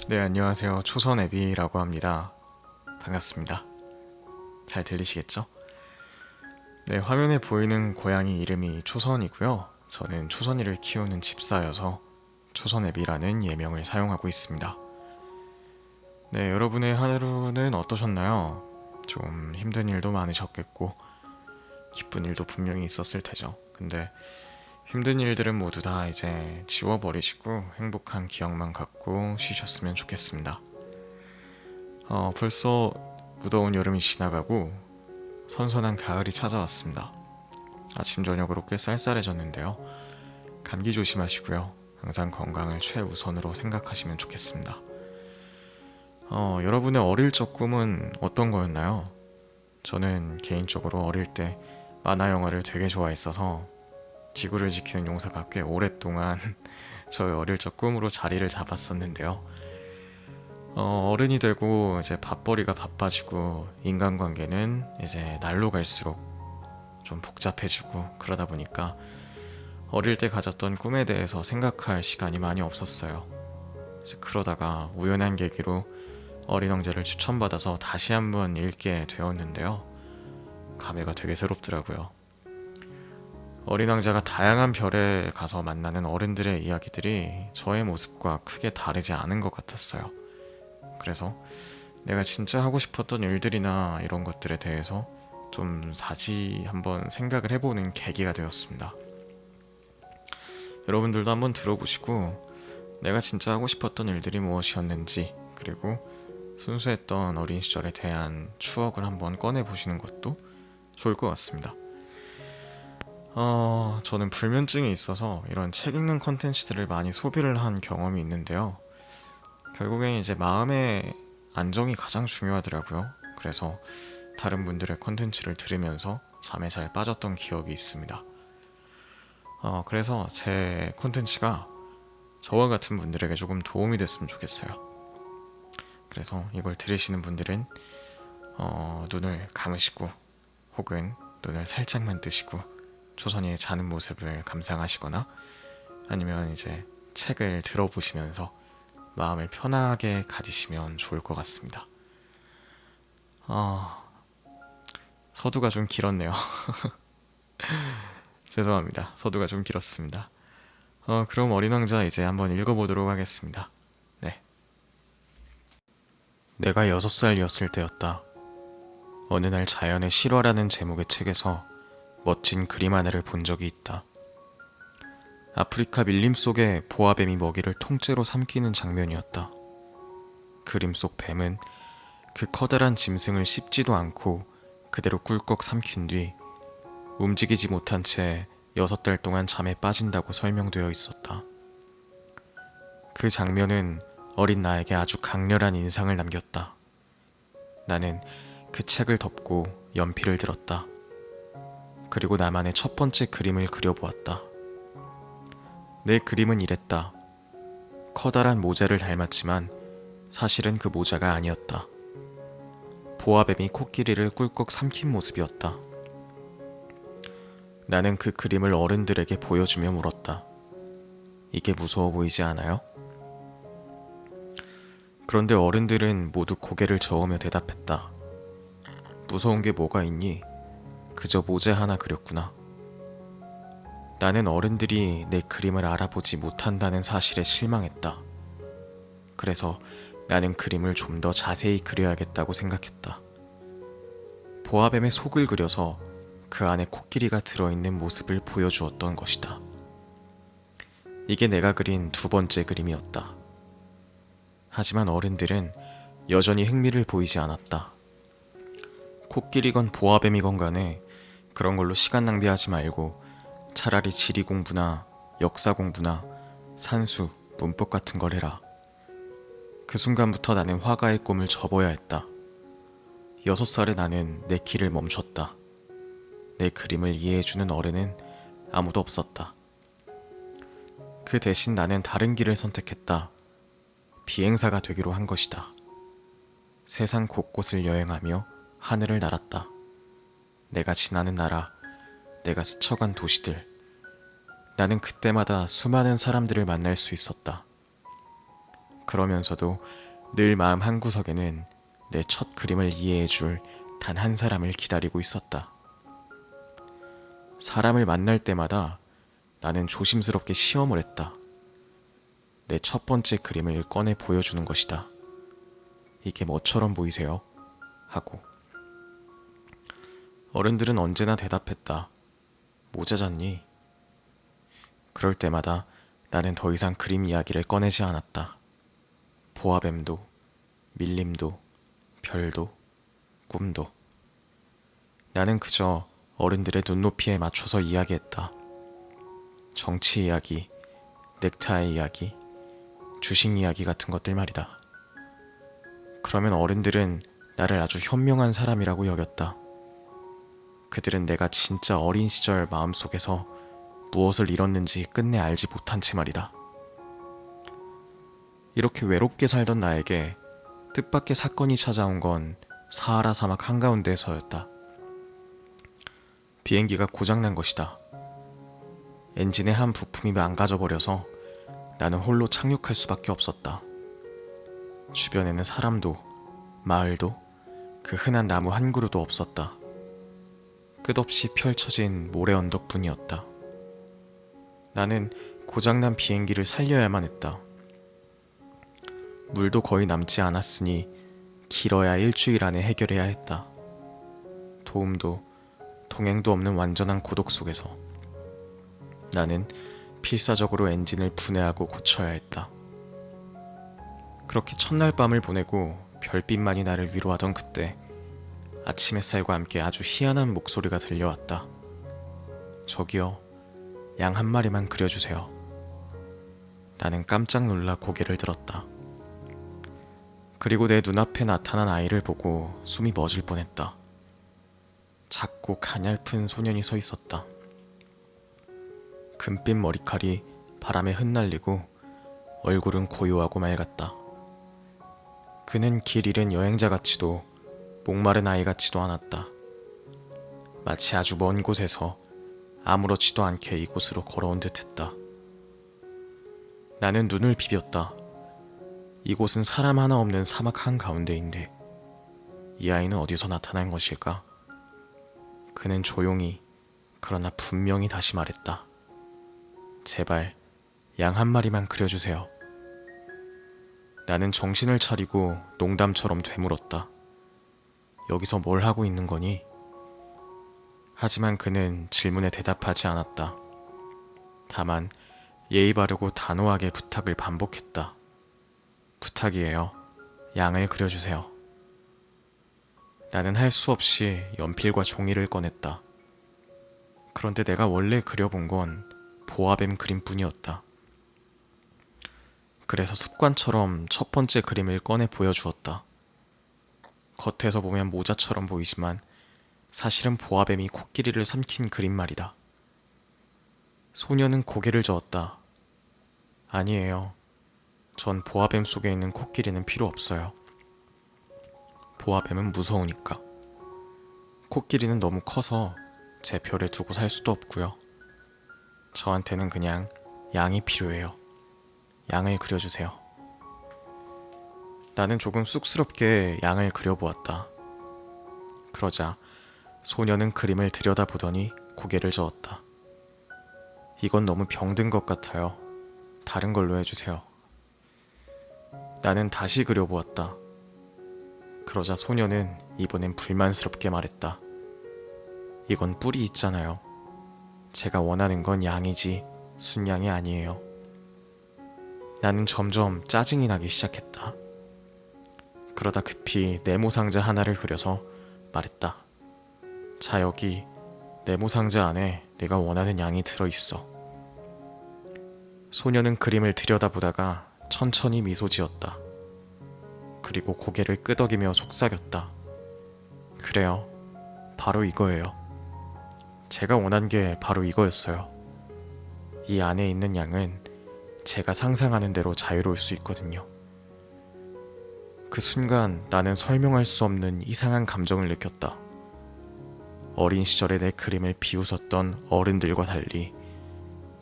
네, 안녕하세요. 초선애비라고 합니다. 반갑습니다. 잘 들리시겠죠? 네, 화면에 보이는 고양이 이름이 초선이고요. 저는 초선이를 키우는 집사여서 초선애비라는 예명을 사용하고 있습니다. 네, 여러분의 하루는 어떠셨나요? 좀 힘든 일도 많으셨겠고, 기쁜 일도 분명히 있었을 테죠. 근데 힘든 일들은 모두 다 이제 지워버리시고 행복한 기억만 갖고 쉬셨으면 좋겠습니다. 벌써 무더운 여름이 지나가고 선선한 가을이 찾아왔습니다. 아침 저녁으로 꽤 쌀쌀해졌는데요. 감기 조심하시고요. 항상 건강을 최우선으로 생각하시면 좋겠습니다. 여러분의 어릴 적 꿈은 어떤 거였나요? 저는 개인적으로 어릴 때 만화 영화를 되게 좋아했어서 지구를 지키는 용사가 꽤 오랫동안 저의 어릴 적 꿈으로 자리를 잡았었는데요. 어른이 되고 이제 밥벌이가 바빠지고 인간관계는 이제 날로 갈수록 좀 복잡해지고 그러다 보니까 어릴 때 가졌던 꿈에 대해서 생각할 시간이 많이 없었어요. 이제 그러다가 우연한 계기로 어린 왕자를 추천받아서 다시 한번 읽게 되었는데요. 감회가 되게 새롭더라고요. 어린 왕자가 다양한 별에 가서 만나는 어른들의 이야기들이 저의 모습과 크게 다르지 않은 것 같았어요. 그래서 내가 진짜 하고 싶었던 일들이나 이런 것들에 대해서 좀 다시 한번 생각을 해보는 계기가 되었습니다. 여러분들도 한번 들어보시고 내가 진짜 하고 싶었던 일들이 무엇이었는지, 그리고 순수했던 어린 시절에 대한 추억을 한번 꺼내보시는 것도 좋을 것 같습니다. 저는 불면증이 있어서 이런 책 읽는 컨텐츠들을 많이 소비를 한 경험이 있는데요. 결국엔 이제 마음의 안정이 가장 중요하더라고요. 그래서 다른 분들의 컨텐츠를 들으면서 잠에 잘 빠졌던 기억이 있습니다. 그래서 제 컨텐츠가 저와 같은 분들에게 조금 도움이 됐으면 좋겠어요. 그래서 이걸 들으시는 분들은 눈을 감으시고 혹은 눈을 살짝만 뜨시고 초선이의 자는 모습을 감상하시거나 아니면 이제 책을 들어보시면서 마음을 편하게 가지시면 좋을 것 같습니다. 서두가 좀 길었네요. 죄송합니다. 서두가 좀 길었습니다. 그럼 어린 왕자 이제 한번 읽어보도록 하겠습니다. 네. 내가 6살이었을 때였다. 어느 날 자연의 실화라는 제목의 책에서 멋진 그림 하나를 본 적이 있다. 아프리카 밀림 속에 보아뱀이 먹이를 통째로 삼키는 장면이었다. 그림 속 뱀은 그 커다란 짐승을 씹지도 않고 그대로 꿀꺽 삼킨 뒤 움직이지 못한 채 6달 동안 잠에 빠진다고 설명되어 있었다. 그 장면은 어린 나에게 아주 강렬한 인상을 남겼다. 나는 그 책을 덮고 연필을 들었다. 그리고 나만의 첫 번째 그림을 그려보았다. 내 그림은 이랬다. 커다란 모자를 닮았지만 사실은 그 모자가 아니었다. 보아뱀이 코끼리를 꿀꺽 삼킨 모습이었다. 나는 그 그림을 어른들에게 보여주며 물었다. 이게 무서워 보이지 않아요? 그런데 어른들은 모두 고개를 저으며 대답했다. 무서운 게 뭐가 있니? 그저 모자 하나 그렸구나. 나는 어른들이 내 그림을 알아보지 못한다는 사실에 실망했다. 그래서 나는 그림을 좀 더 자세히 그려야겠다고 생각했다. 보아뱀의 속을 그려서 그 안에 코끼리가 들어있는 모습을 보여주었던 것이다. 이게 내가 그린 두 번째 그림이었다. 하지만 어른들은 여전히 흥미를 보이지 않았다. 코끼리건 보아뱀이건 간에 그런 걸로 시간 낭비하지 말고 차라리 지리 공부나 역사 공부나 산수, 문법 같은 걸 해라. 그 순간부터 나는 화가의 꿈을 접어야 했다. 6살의 나는 내 길을 멈췄다. 내 그림을 이해해주는 어른은 아무도 없었다. 그 대신 나는 다른 길을 선택했다. 비행사가 되기로 한 것이다. 세상 곳곳을 여행하며 하늘을 날았다. 내가 지나는 나라, 내가 스쳐간 도시들. 나는 그때마다 수많은 사람들을 만날 수 있었다. 그러면서도 늘 마음 한구석에는 내 첫 그림을 이해해줄 단 한 사람을 기다리고 있었다. 사람을 만날 때마다 나는 조심스럽게 시험을 했다. 내 첫 번째 그림을 꺼내 보여주는 것이다. 이게 뭐처럼 보이세요? 하고. 어른들은 언제나 대답했다. 모자 잤니? 그럴 때마다 나는 더 이상 그림 이야기를 꺼내지 않았다. 보아뱀도, 밀림도, 별도, 꿈도. 나는 그저 어른들의 눈높이에 맞춰서 이야기했다. 정치 이야기, 넥타이 이야기, 주식 이야기 같은 것들 말이다. 그러면 어른들은 나를 아주 현명한 사람이라고 여겼다. 그들은 내가 진짜 어린 시절 마음속에서 무엇을 잃었는지 끝내 알지 못한 채 말이다. 이렇게 외롭게 살던 나에게 뜻밖의 사건이 찾아온 건 사하라 사막 한가운데에서였다. 비행기가 고장난 것이다. 엔진의 한 부품이 망가져 버려서 나는 홀로 착륙할 수밖에 없었다. 주변에는 사람도, 마을도, 그 흔한 나무 한 그루도 없었다. 끝없이 펼쳐진 모래 언덕뿐이었다. 나는 고장난 비행기를 살려야만 했다. 물도 거의 남지 않았으니 길어야 일주일 안에 해결해야 했다. 도움도 동행도 없는 완전한 고독 속에서 나는 필사적으로 엔진을 분해하고 고쳐야 했다. 그렇게 첫날 밤을 보내고 별빛만이 나를 위로하던 그때 아침 햇살과 함께 아주 희한한 목소리가 들려왔다. 저기요, 양 한 마리만 그려주세요. 나는 깜짝 놀라 고개를 들었다. 그리고 내 눈앞에 나타난 아이를 보고 숨이 멎을 뻔했다. 작고 가냘픈 소년이 서 있었다. 금빛 머리칼이 바람에 흩날리고 얼굴은 고요하고 맑았다. 그는 길 잃은 여행자 같지도 목마른 아이 같지도 않았다. 마치 아주 먼 곳에서 아무렇지도 않게 이곳으로 걸어온 듯했다. 나는 눈을 비볐다. 이곳은 사람 하나 없는 사막 한가운데인데 이 아이는 어디서 나타난 것일까? 그는 조용히 그러나 분명히 다시 말했다. 제발 양 한 마리만 그려주세요. 나는 정신을 차리고 농담처럼 되물었다. 여기서 뭘 하고 있는 거니? 하지만 그는 질문에 대답하지 않았다. 다만 예의 바르고 단호하게 부탁을 반복했다. 부탁이에요. 양을 그려주세요. 나는 할 수 없이 연필과 종이를 꺼냈다. 그런데 내가 원래 그려본 건 보아뱀 그림뿐이었다. 그래서 습관처럼 첫 번째 그림을 꺼내 보여주었다. 겉에서 보면 모자처럼 보이지만 사실은 보아뱀이 코끼리를 삼킨 그림 말이다. 소녀는 고개를 저었다. 아니에요. 전 보아뱀 속에 있는 코끼리는 필요 없어요. 보아뱀은 무서우니까. 코끼리는 너무 커서 제 별에 두고 살 수도 없고요. 저한테는 그냥 양이 필요해요. 양을 그려주세요. 나는 조금 쑥스럽게 양을 그려보았다. 그러자 소녀는 그림을 들여다보더니 고개를 저었다. 이건 너무 병든 것 같아요. 다른 걸로 해주세요. 나는 다시 그려보았다. 그러자 소녀는 이번엔 불만스럽게 말했다. 이건 뿔이 있잖아요. 제가 원하는 건 양이지 순양이 아니에요. 나는 점점 짜증이 나기 시작했다. 그러다 급히 네모 상자 하나를 그려서 말했다. 자, 여기 네모 상자 안에 내가 원하는 양이 들어있어. 소녀는 그림을 들여다보다가 천천히 미소 지었다. 그리고 고개를 끄덕이며 속삭였다. 그래요. 바로 이거예요. 제가 원한 게 바로 이거였어요. 이 안에 있는 양은 제가 상상하는 대로 자유로울 수 있거든요. 그 순간 나는 설명할 수 없는 이상한 감정을 느꼈다. 어린 시절에 내 그림을 비웃었던 어른들과 달리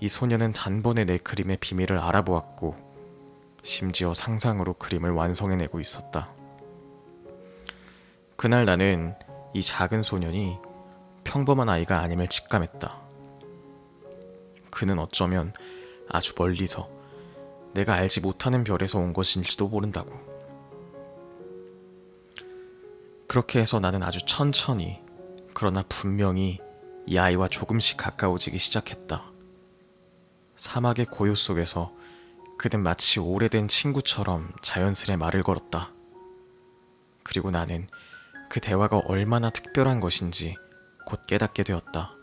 이 소녀는 단번에 내 그림의 비밀을 알아보았고 심지어 상상으로 그림을 완성해내고 있었다. 그날 나는 이 작은 소년이 평범한 아이가 아님을 직감했다. 그는 어쩌면 아주 멀리서 내가 알지 못하는 별에서 온 것일지도 모른다고. 그렇게 해서 나는 아주 천천히, 그러나 분명히 이 아이와 조금씩 가까워지기 시작했다. 사막의 고요 속에서 그는 마치 오래된 친구처럼 자연스레 말을 걸었다. 그리고 나는 그 대화가 얼마나 특별한 것인지 곧 깨닫게 되었다.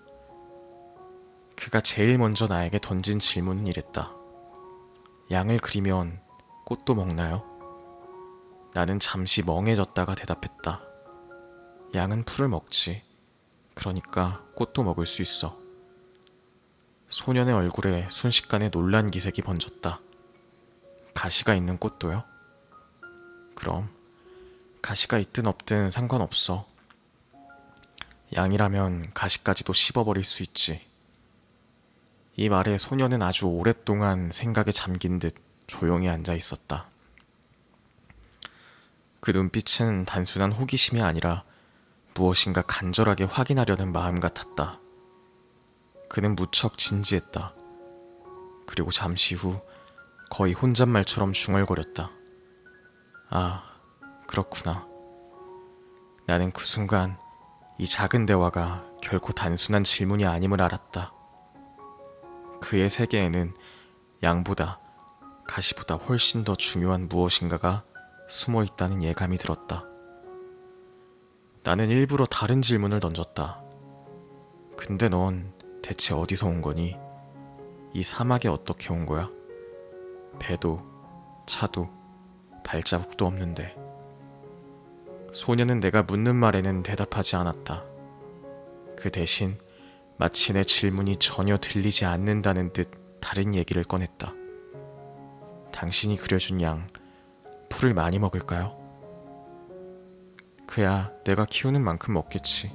그가 제일 먼저 나에게 던진 질문은 이랬다. 양을 그리면 꽃도 먹나요? 나는 잠시 멍해졌다가 대답했다. 양은 풀을 먹지. 그러니까 꽃도 먹을 수 있어. 소년의 얼굴에 순식간에 놀란 기색이 번졌다. 가시가 있는 꽃도요? 그럼 가시가 있든 없든 상관없어. 양이라면 가시까지도 씹어버릴 수 있지. 이 말에 소년은 아주 오랫동안 생각에 잠긴 듯 조용히 앉아 있었다. 그 눈빛은 단순한 호기심이 아니라 무엇인가 간절하게 확인하려는 마음 같았다. 그는 무척 진지했다. 그리고 잠시 후 거의 혼잣말처럼 중얼거렸다. 아, 그렇구나. 나는 그 순간 이 작은 대화가 결코 단순한 질문이 아님을 알았다. 그의 세계에는 양보다, 가시보다 훨씬 더 중요한 무엇인가가 숨어 있다는 예감이 들었다. 나는 일부러 다른 질문을 던졌다. 근데 넌 대체 어디서 온 거니? 이 사막에 어떻게 온 거야? 배도, 차도, 발자국도 없는데. 소녀는 내가 묻는 말에는 대답하지 않았다. 그 대신 마치 내 질문이 전혀 들리지 않는다는 듯 다른 얘기를 꺼냈다. 당신이 그려준 양, 풀을 많이 먹을까요? 그야 내가 키우는 만큼 먹겠지.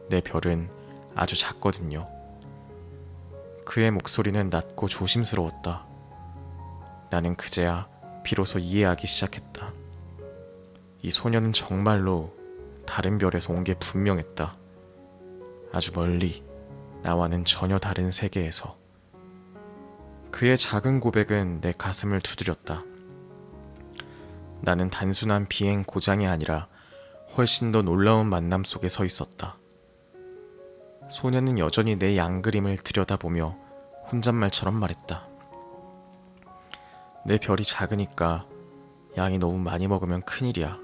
내 별은 아주 작거든요. 그의 목소리는 낮고 조심스러웠다. 나는 그제야 비로소 이해하기 시작했다. 이 소녀는 정말로 다른 별에서 온 게 분명했다. 아주 멀리, 나와는 전혀 다른 세계에서. 그의 작은 고백은 내 가슴을 두드렸다. 나는 단순한 비행 고장이 아니라 훨씬 더 놀라운 만남 속에 서 있었다. 소녀는 여전히 내 양그림을 들여다보며 혼잣말처럼 말했다. 내 별이 작으니까 양이 너무 많이 먹으면 큰일이야.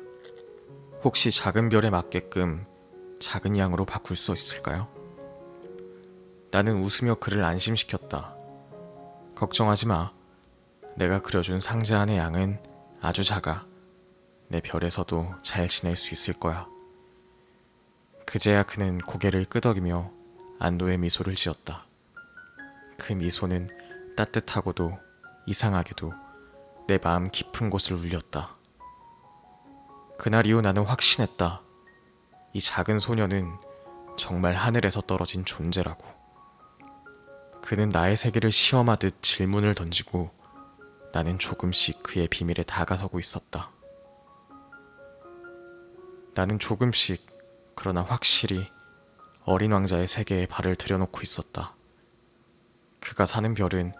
혹시 작은 별에 맞게끔 작은 양으로 바꿀 수 있을까요? 나는 웃으며 그를 안심시켰다. 걱정하지 마. 내가 그려준 상자 안의 양은 아주 작아. 내 별에서도 잘 지낼 수 있을 거야. 그제야 그는 고개를 끄덕이며 안도의 미소를 지었다. 그 미소는 따뜻하고도 이상하게도 내 마음 깊은 곳을 울렸다. 그날 이후 나는 확신했다. 이 작은 소녀는 정말 하늘에서 떨어진 존재라고. 그는 나의 세계를 시험하듯 질문을 던지고 나는 조금씩 그의 비밀에 다가서고 있었다. 나는 조금씩, 그러나 확실히 어린 왕자의 세계에 발을 들여놓고 있었다. 그가 사는 별은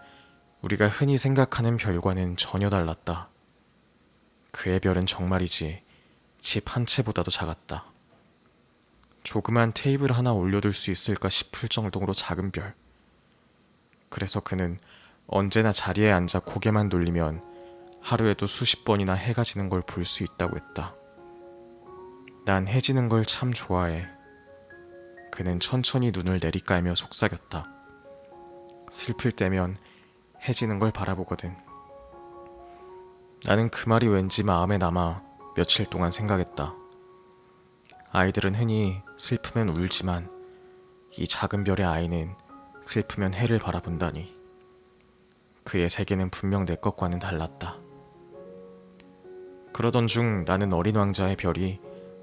우리가 흔히 생각하는 별과는 전혀 달랐다. 그의 별은 정말이지 집 한 채보다도 작았다. 조그만 테이블 하나 올려둘 수 있을까 싶을 정도로 작은 별. 그래서 그는 언제나 자리에 앉아 고개만 돌리면 하루에도 수십 번이나 해가 지는 걸 볼 수 있다고 했다. 난 해 지는 걸 참 좋아해. 그는 천천히 눈을 내리깔며 속삭였다. 슬플 때면 해 지는 걸 바라보거든. 나는 그 말이 왠지 마음에 남아 며칠 동안 생각했다. 아이들은 흔히 슬프면 울지만 이 작은 별의 아이는 슬프면 해를 바라본다니. 그의 세계는 분명 내 것과는 달랐다. 그러던 중 나는 어린 왕자의 별이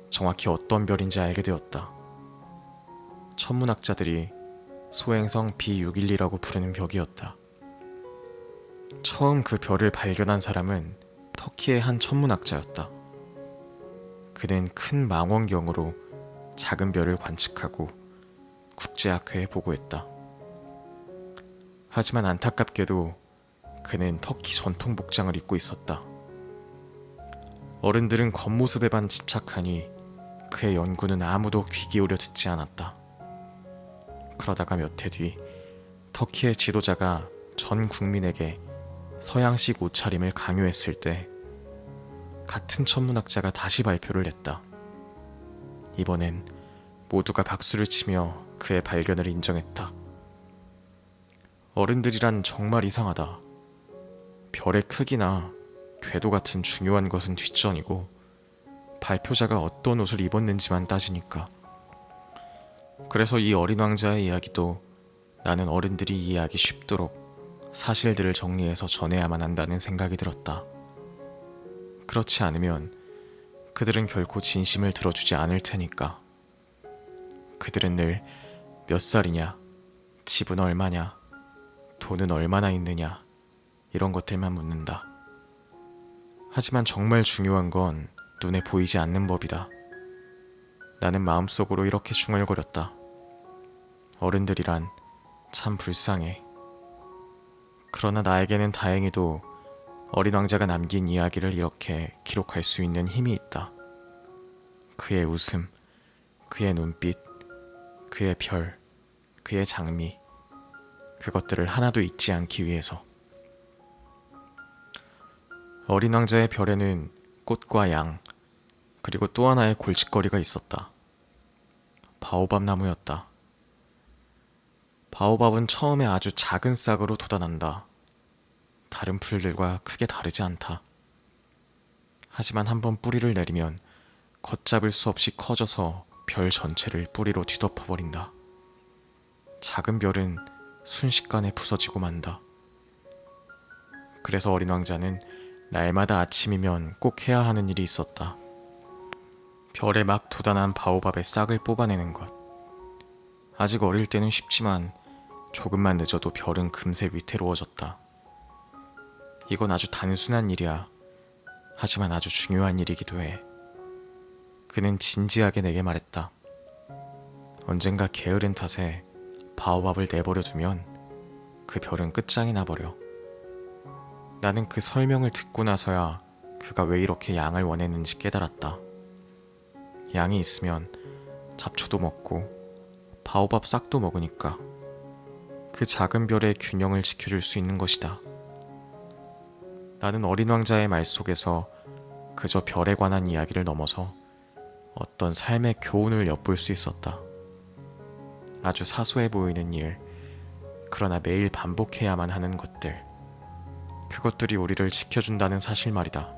정확히 어떤 별인지 알게 되었다. 천문학자들이 소행성 B612라고 부르는 벽이었다. 처음 그 별을 발견한 사람은 터키의 한 천문학자였다. 그는 큰 망원경으로 작은 별을 관측하고 국제학회에 보고했다. 하지만 안타깝게도 그는 터키 전통 복장을 입고 있었다. 어른들은 겉모습에만 집착하니 그의 연구는 아무도 귀 기울여 듣지 않았다. 그러다가 몇 해 뒤 터키의 지도자가 전 국민에게 서양식 옷차림을 강요했을 때 같은 천문학자가 다시 발표를 했다. 이번엔 모두가 박수를 치며 그의 발견을 인정했다. 어른들이란 정말 이상하다. 별의 크기나 궤도 같은 중요한 것은 뒷전이고 발표자가 어떤 옷을 입었는지만 따지니까. 그래서 이 어린 왕자의 이야기도 나는 어른들이 이해하기 쉽도록 사실들을 정리해서 전해야만 한다는 생각이 들었다. 그렇지 않으면 그들은 결코 진심을 들어주지 않을 테니까. 그들은 늘 몇 살이냐, 집은 얼마냐, 돈은 얼마나 있느냐 이런 것들만 묻는다. 하지만 정말 중요한 건 눈에 보이지 않는 법이다. 나는 마음속으로 이렇게 중얼거렸다. 어른들이란 참 불쌍해. 그러나 나에게는 다행히도 어린 왕자가 남긴 이야기를 이렇게 기록할 수 있는 힘이 있다. 그의 웃음, 그의 눈빛, 그의 별, 그의 장미, 그것들을 하나도 잊지 않기 위해서. 어린 왕자의 별에는 꽃과 양, 그리고 또 하나의 골칫거리가 있었다. 바오밥 나무였다. 바오밥은 처음에 아주 작은 싹으로 돋아난다. 다른 풀들과 크게 다르지 않다. 하지만 한번 뿌리를 내리면 걷잡을 수 없이 커져서 별 전체를 뿌리로 뒤덮어버린다. 작은 별은 순식간에 부서지고 만다. 그래서 어린 왕자는 날마다 아침이면 꼭 해야 하는 일이 있었다. 별에 막 돋아난 바오밥의 싹을 뽑아내는 것. 아직 어릴 때는 쉽지만 조금만 늦어도 별은 금세 위태로워졌다. 이건 아주 단순한 일이야. 하지만 아주 중요한 일이기도 해. 그는 진지하게 내게 말했다. 언젠가 게으른 탓에 바오밥을 내버려 두면 그 별은 끝장이 나버려. 나는 그 설명을 듣고 나서야 그가 왜 이렇게 양을 원했는지 깨달았다. 양이 있으면 잡초도 먹고 바오밥 싹도 먹으니까 그 작은 별의 균형을 지켜줄 수 있는 것이다. 나는 어린 왕자의 말 속에서 그저 별에 관한 이야기를 넘어서 어떤 삶의 교훈을 엿볼 수 있었다. 아주 사소해 보이는 일, 그러나 매일 반복해야만 하는 것들, 그것들이 우리를 지켜준다는 사실 말이다.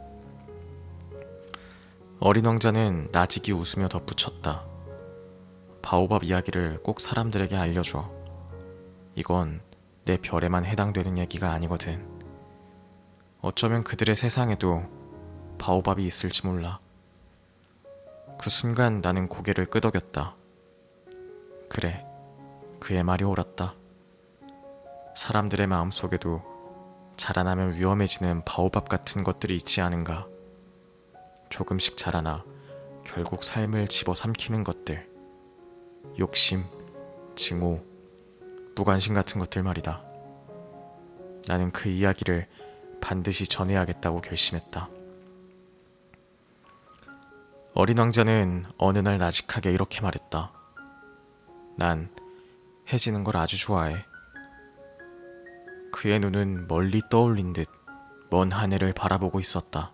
어린 왕자는 나직이 웃으며 덧붙였다. 바오밥 이야기를 꼭 사람들에게 알려줘. 이건 내 별에만 해당되는 얘기가 아니거든. 어쩌면 그들의 세상에도 바오밥이 있을지 몰라. 그 순간 나는 고개를 끄덕였다. 그래, 그의 말이 옳았다. 사람들의 마음속에도 자라나면 위험해지는 바오밥 같은 것들이 있지 않은가. 조금씩 자라나 결국 삶을 집어삼키는 것들. 욕심, 증오, 무관심 같은 것들 말이다. 나는 그 이야기를 반드시 전해야겠다고 결심했다. 어린 왕자는 어느 날 나직하게 이렇게 말했다. 난 해지는 걸 아주 좋아해. 그의 눈은 멀리 떠올린 듯 먼 하늘을 바라보고 있었다.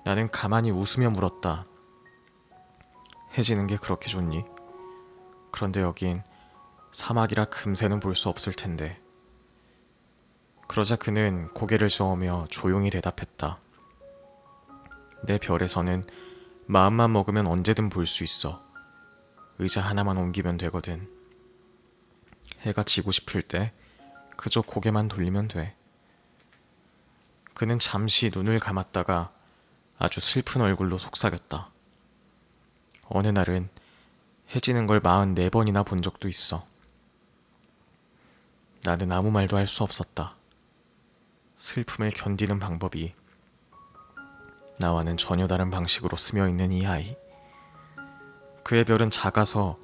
나는 가만히 웃으며 물었다. 해지는 게 그렇게 좋니? 그런데 여긴 사막이라 금세는 볼 수 없을 텐데. 그러자 그는 고개를 저으며 조용히 대답했다. 내 별에서는 마음만 먹으면 언제든 볼 수 있어. 의자 하나만 옮기면 되거든. 해가 지고 싶을 때 그저 고개만 돌리면 돼. 그는 잠시 눈을 감았다가 아주 슬픈 얼굴로 속삭였다. 어느 날은 해지는 걸 44번이나 본 적도 있어. 나는 아무 말도 할 수 없었다. 슬픔을 견디는 방법이 나와는 전혀 다른 방식으로 스며있는 이 아이. 그의 별은 작아서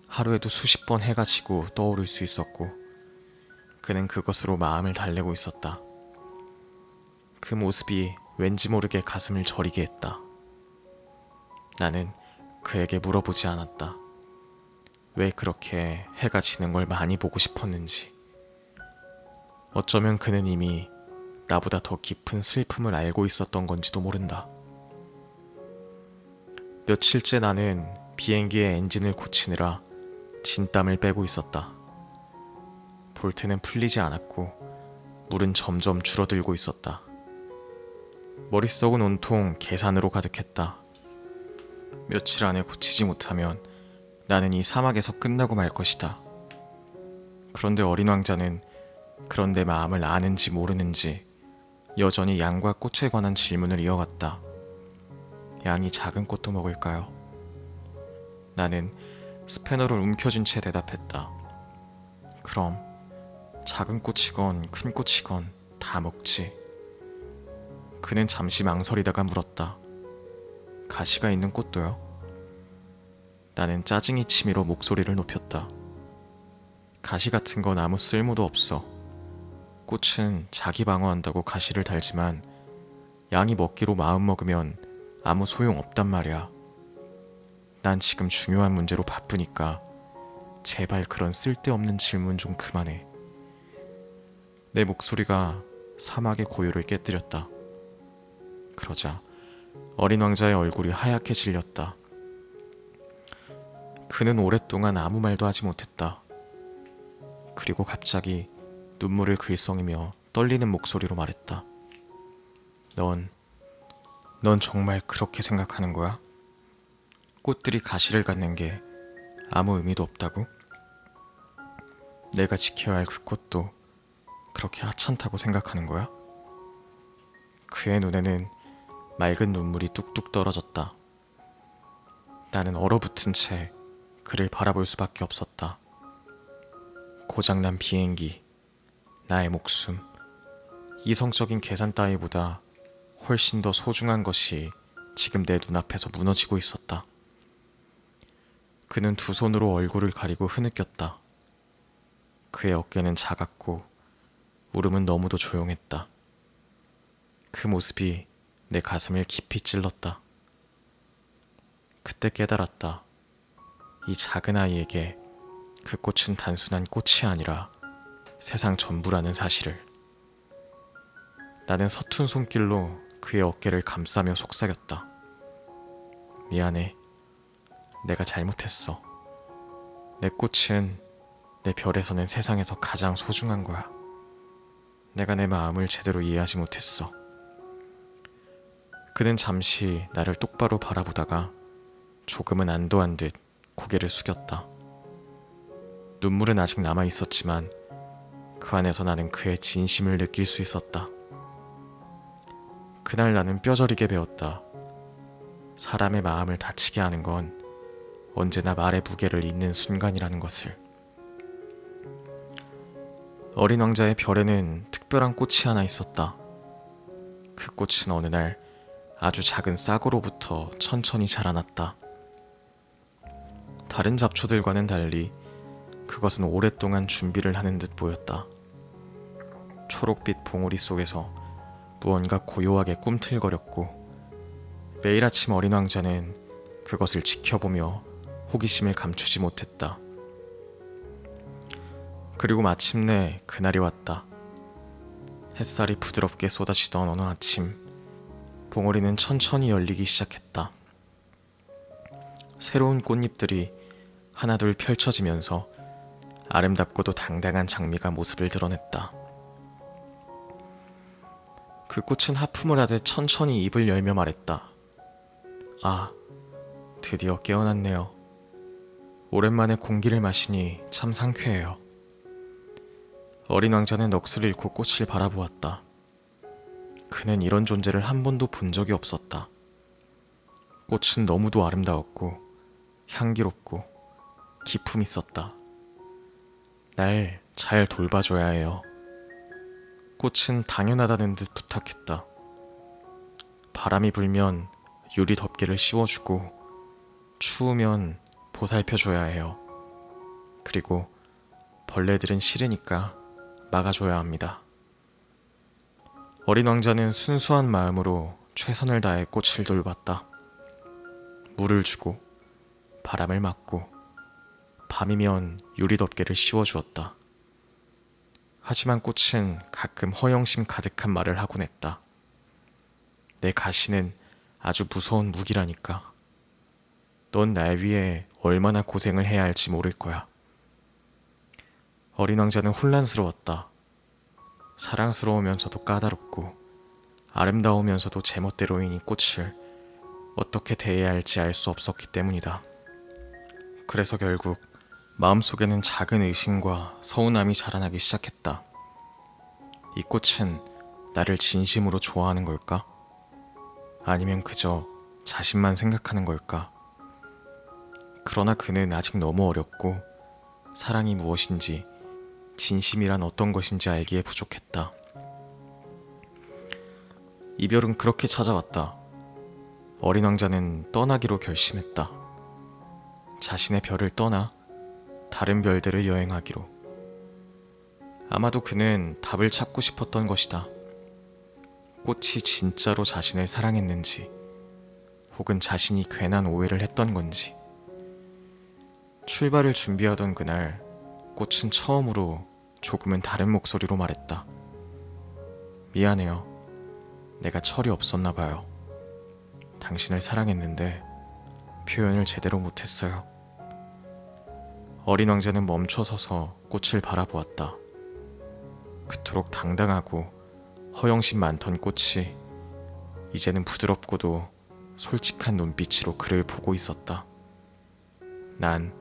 하루에도 수십 번 해가 지고 떠오를 수 있었고 그는 그것으로 마음을 달래고 있었다. 그 모습이 왠지 모르게 가슴을 저리게 했다. 나는 그에게 물어보지 않았다. 왜 그렇게 해가 지는 걸 많이 보고 싶었는지. 어쩌면 그는 이미 나보다 더 깊은 슬픔을 알고 있었던 건지도 모른다. 며칠째 나는 비행기의 엔진을 고치느라 진땀을 빼고 있었다. 볼트는 풀리지 않았고 물은 점점 줄어들고 있었다. 머릿속은 온통 계산으로 가득했다. 며칠 안에 고치지 못하면 나는 이 사막에서 끝나고 말 것이다. 그런데 어린 왕자는 그런 내 마음을 아는지 모르는지 여전히 양과 꽃에 관한 질문을 이어갔다. 양이 작은 꽃도 먹을까요? 나는 스패너를 움켜쥔 채 대답했다. 그럼 작은 꽃이건 큰 꽃이건 다 먹지. 그는 잠시 망설이다가 물었다. 가시가 있는 꽃도요? 나는 짜증이 치밀어 목소리를 높였다. 가시 같은 건 아무 쓸모도 없어. 꽃은 자기 방어한다고 가시를 달지만 양이 먹기로 마음먹으면 아무 소용 없단 말이야. 난 지금 중요한 문제로 바쁘니까 제발 그런 쓸데없는 질문 좀 그만해. 내 목소리가 사막의 고요를 깨뜨렸다. 그러자 어린 왕자의 얼굴이 하얗게 질렸다. 그는 오랫동안 아무 말도 하지 못했다. 그리고 갑자기 눈물을 글썽이며 떨리는 목소리로 말했다. 넌 정말 그렇게 생각하는 거야? 꽃들이 가시를 갖는 게 아무 의미도 없다고? 내가 지켜야 할 그 꽃도 그렇게 하찮다고 생각하는 거야? 그의 눈에는 맑은 눈물이 뚝뚝 떨어졌다. 나는 얼어붙은 채 그를 바라볼 수밖에 없었다. 고장난 비행기, 나의 목숨, 이성적인 계산 따위보다 훨씬 더 소중한 것이 지금 내 눈앞에서 무너지고 있었다. 그는 두 손으로 얼굴을 가리고 흐느꼈다. 그의 어깨는 작았고 울음은 너무도 조용했다. 그 모습이 내 가슴을 깊이 찔렀다. 그때 깨달았다. 이 작은 아이에게 그 꽃은 단순한 꽃이 아니라 세상 전부라는 사실을. 나는 서툰 손길로 그의 어깨를 감싸며 속삭였다. 미안해. 내가 잘못했어. 내 꽃은 내 별에서는 세상에서 가장 소중한 거야. 내가 내 마음을 제대로 이해하지 못했어. 그는 잠시 나를 똑바로 바라보다가 조금은 안도한 듯 고개를 숙였다. 눈물은 아직 남아 있었지만 그 안에서 나는 그의 진심을 느낄 수 있었다. 그날 나는 뼈저리게 배웠다. 사람의 마음을 다치게 하는 건 언제나 말의 무게를 잇는 순간이라는 것을. 어린 왕자의 별에는 특별한 꽃이 하나 있었다. 그 꽃은 어느 날 아주 작은 싹으로부터 천천히 자라났다. 다른 잡초들과는 달리 그것은 오랫동안 준비를 하는 듯 보였다. 초록빛 봉우리 속에서 무언가 고요하게 꿈틀거렸고 매일 아침 어린 왕자는 그것을 지켜보며 호기심을 감추지 못했다. 그리고 마침내 그날이 왔다. 햇살이 부드럽게 쏟아지던 어느 아침, 봉우리는 천천히 열리기 시작했다. 새로운 꽃잎들이 하나둘 펼쳐지면서 아름답고도 당당한 장미가 모습을 드러냈다. 그 꽃은 하품을 하듯 천천히 입을 열며 말했다. 아, 드디어 깨어났네요. 오랜만에 공기를 마시니 참 상쾌해요. 어린 왕자는 넋을 잃고 꽃을 바라보았다. 그는 이런 존재를 한 번도 본 적이 없었다. 꽃은 너무도 아름다웠고 향기롭고 기품 있었다. 날 잘 돌봐줘야 해요. 꽃은 당연하다는 듯 부탁했다. 바람이 불면 유리 덮개를 씌워주고 추우면 보살펴줘야 해요. 그리고 벌레들은 싫으니까 막아줘야 합니다. 어린 왕자는 순수한 마음으로 최선을 다해 꽃을 돌봤다. 물을 주고 바람을 막고 밤이면 유리 덮개를 씌워주었다. 하지만 꽃은 가끔 허영심 가득한 말을 하곤 했다. 내 가시는 아주 무서운 무기라니까. 넌 날 위해 얼마나 고생을 해야 할지 모를 거야. 어린 왕자는 혼란스러웠다. 사랑스러우면서도 까다롭고 아름다우면서도 제멋대로인 이 꽃을 어떻게 대해야 할지 알 수 없었기 때문이다. 그래서 결국 마음속에는 작은 의심과 서운함이 자라나기 시작했다. 이 꽃은 나를 진심으로 좋아하는 걸까? 아니면 그저 자신만 생각하는 걸까? 그러나 그는 아직 너무 어렸고 사랑이 무엇인지 진심이란 어떤 것인지 알기에 부족했다. 이별은 그렇게 찾아왔다. 어린 왕자는 떠나기로 결심했다. 자신의 별을 떠나 다른 별들을 여행하기로. 아마도 그는 답을 찾고 싶었던 것이다. 꽃이 진짜로 자신을 사랑했는지, 혹은 자신이 괜한 오해를 했던 건지. 출발을 준비하던 그날, 꽃은 처음으로 조금은 다른 목소리로 말했다. 미안해요. 내가 철이 없었나 봐요. 당신을 사랑했는데 표현을 제대로 못했어요. 어린 왕자는 멈춰서서 꽃을 바라보았다. 그토록 당당하고 허영심 많던 꽃이 이제는 부드럽고도 솔직한 눈빛으로 그를 보고 있었다. 난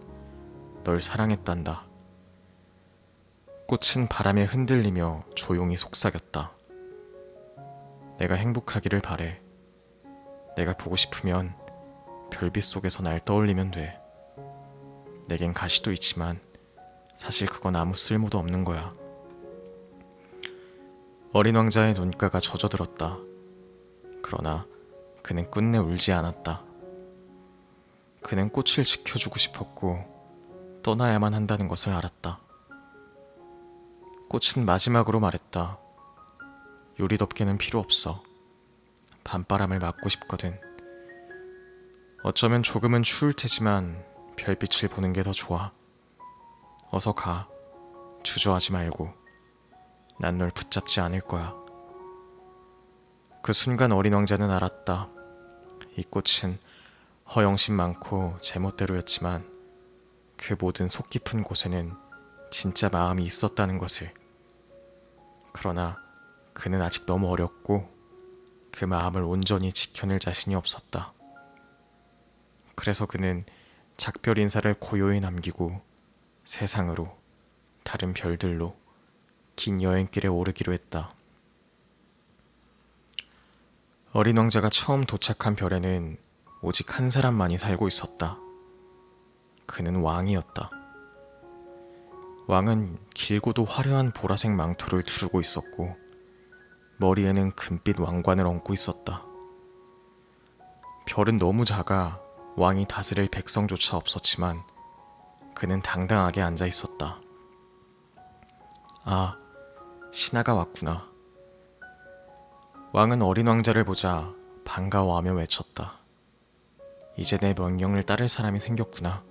널 사랑했단다. 꽃은 바람에 흔들리며 조용히 속삭였다. 내가 행복하기를 바래. 내가 보고 싶으면 별빛 속에서 날 떠올리면 돼. 내겐 가시도 있지만 사실 그건 아무 쓸모도 없는 거야. 어린 왕자의 눈가가 젖어들었다. 그러나 그는 끝내 울지 않았다. 그는 꽃을 지켜주고 싶었고 떠나야만 한다는 것을 알았다. 꽃은 마지막으로 말했다. 유리 덮개는 필요 없어. 밤바람을 막고 싶거든. 어쩌면 조금은 추울 테지만 별빛을 보는 게 더 좋아. 어서 가. 주저하지 말고. 난 널 붙잡지 않을 거야. 그 순간 어린 왕자는 알았다. 이 꽃은 허영심 많고 제멋대로였지만 그 모든 속 깊은 곳에는 진짜 마음이 있었다는 것을. 그러나 그는 아직 너무 어렸고 그 마음을 온전히 지켜낼 자신이 없었다. 그래서 그는 작별 인사를 고요히 남기고 세상으로, 다른 별들로 긴 여행길에 오르기로 했다. 어린 왕자가 처음 도착한 별에는 오직 한 사람만이 살고 있었다. 그는 왕이었다. 왕은 길고도 화려한 보라색 망토를 두르고 있었고 머리에는 금빛 왕관을 얹고 있었다. 별은 너무 작아 왕이 다스릴 백성조차 없었지만 그는 당당하게 앉아 있었다. 아, 신하가 왔구나. 왕은 어린 왕자를 보자 반가워하며 외쳤다. 이제 내 명령을 따를 사람이 생겼구나.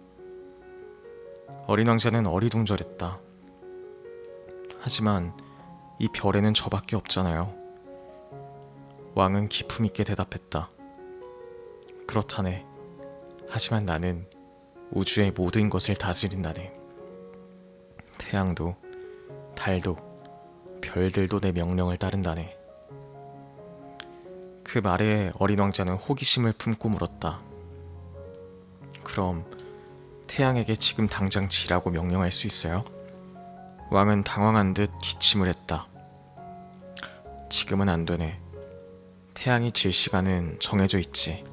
어린 왕자는 어리둥절했다. 하지만 이 별에는 저밖에 없잖아요. 왕은 기품 있게 대답했다. 그렇다네. 하지만 나는 우주의 모든 것을 다스린다네. 태양도, 달도, 별들도 내 명령을 따른다네. 그 말에 어린 왕자는 호기심을 품고 물었다. 그럼 태양에게 지금 당장 지라고 명령할 수 있어요? 왕은 당황한 듯 기침을 했다. 지금은 안 되네. 태양이 질 시간은 정해져 있지.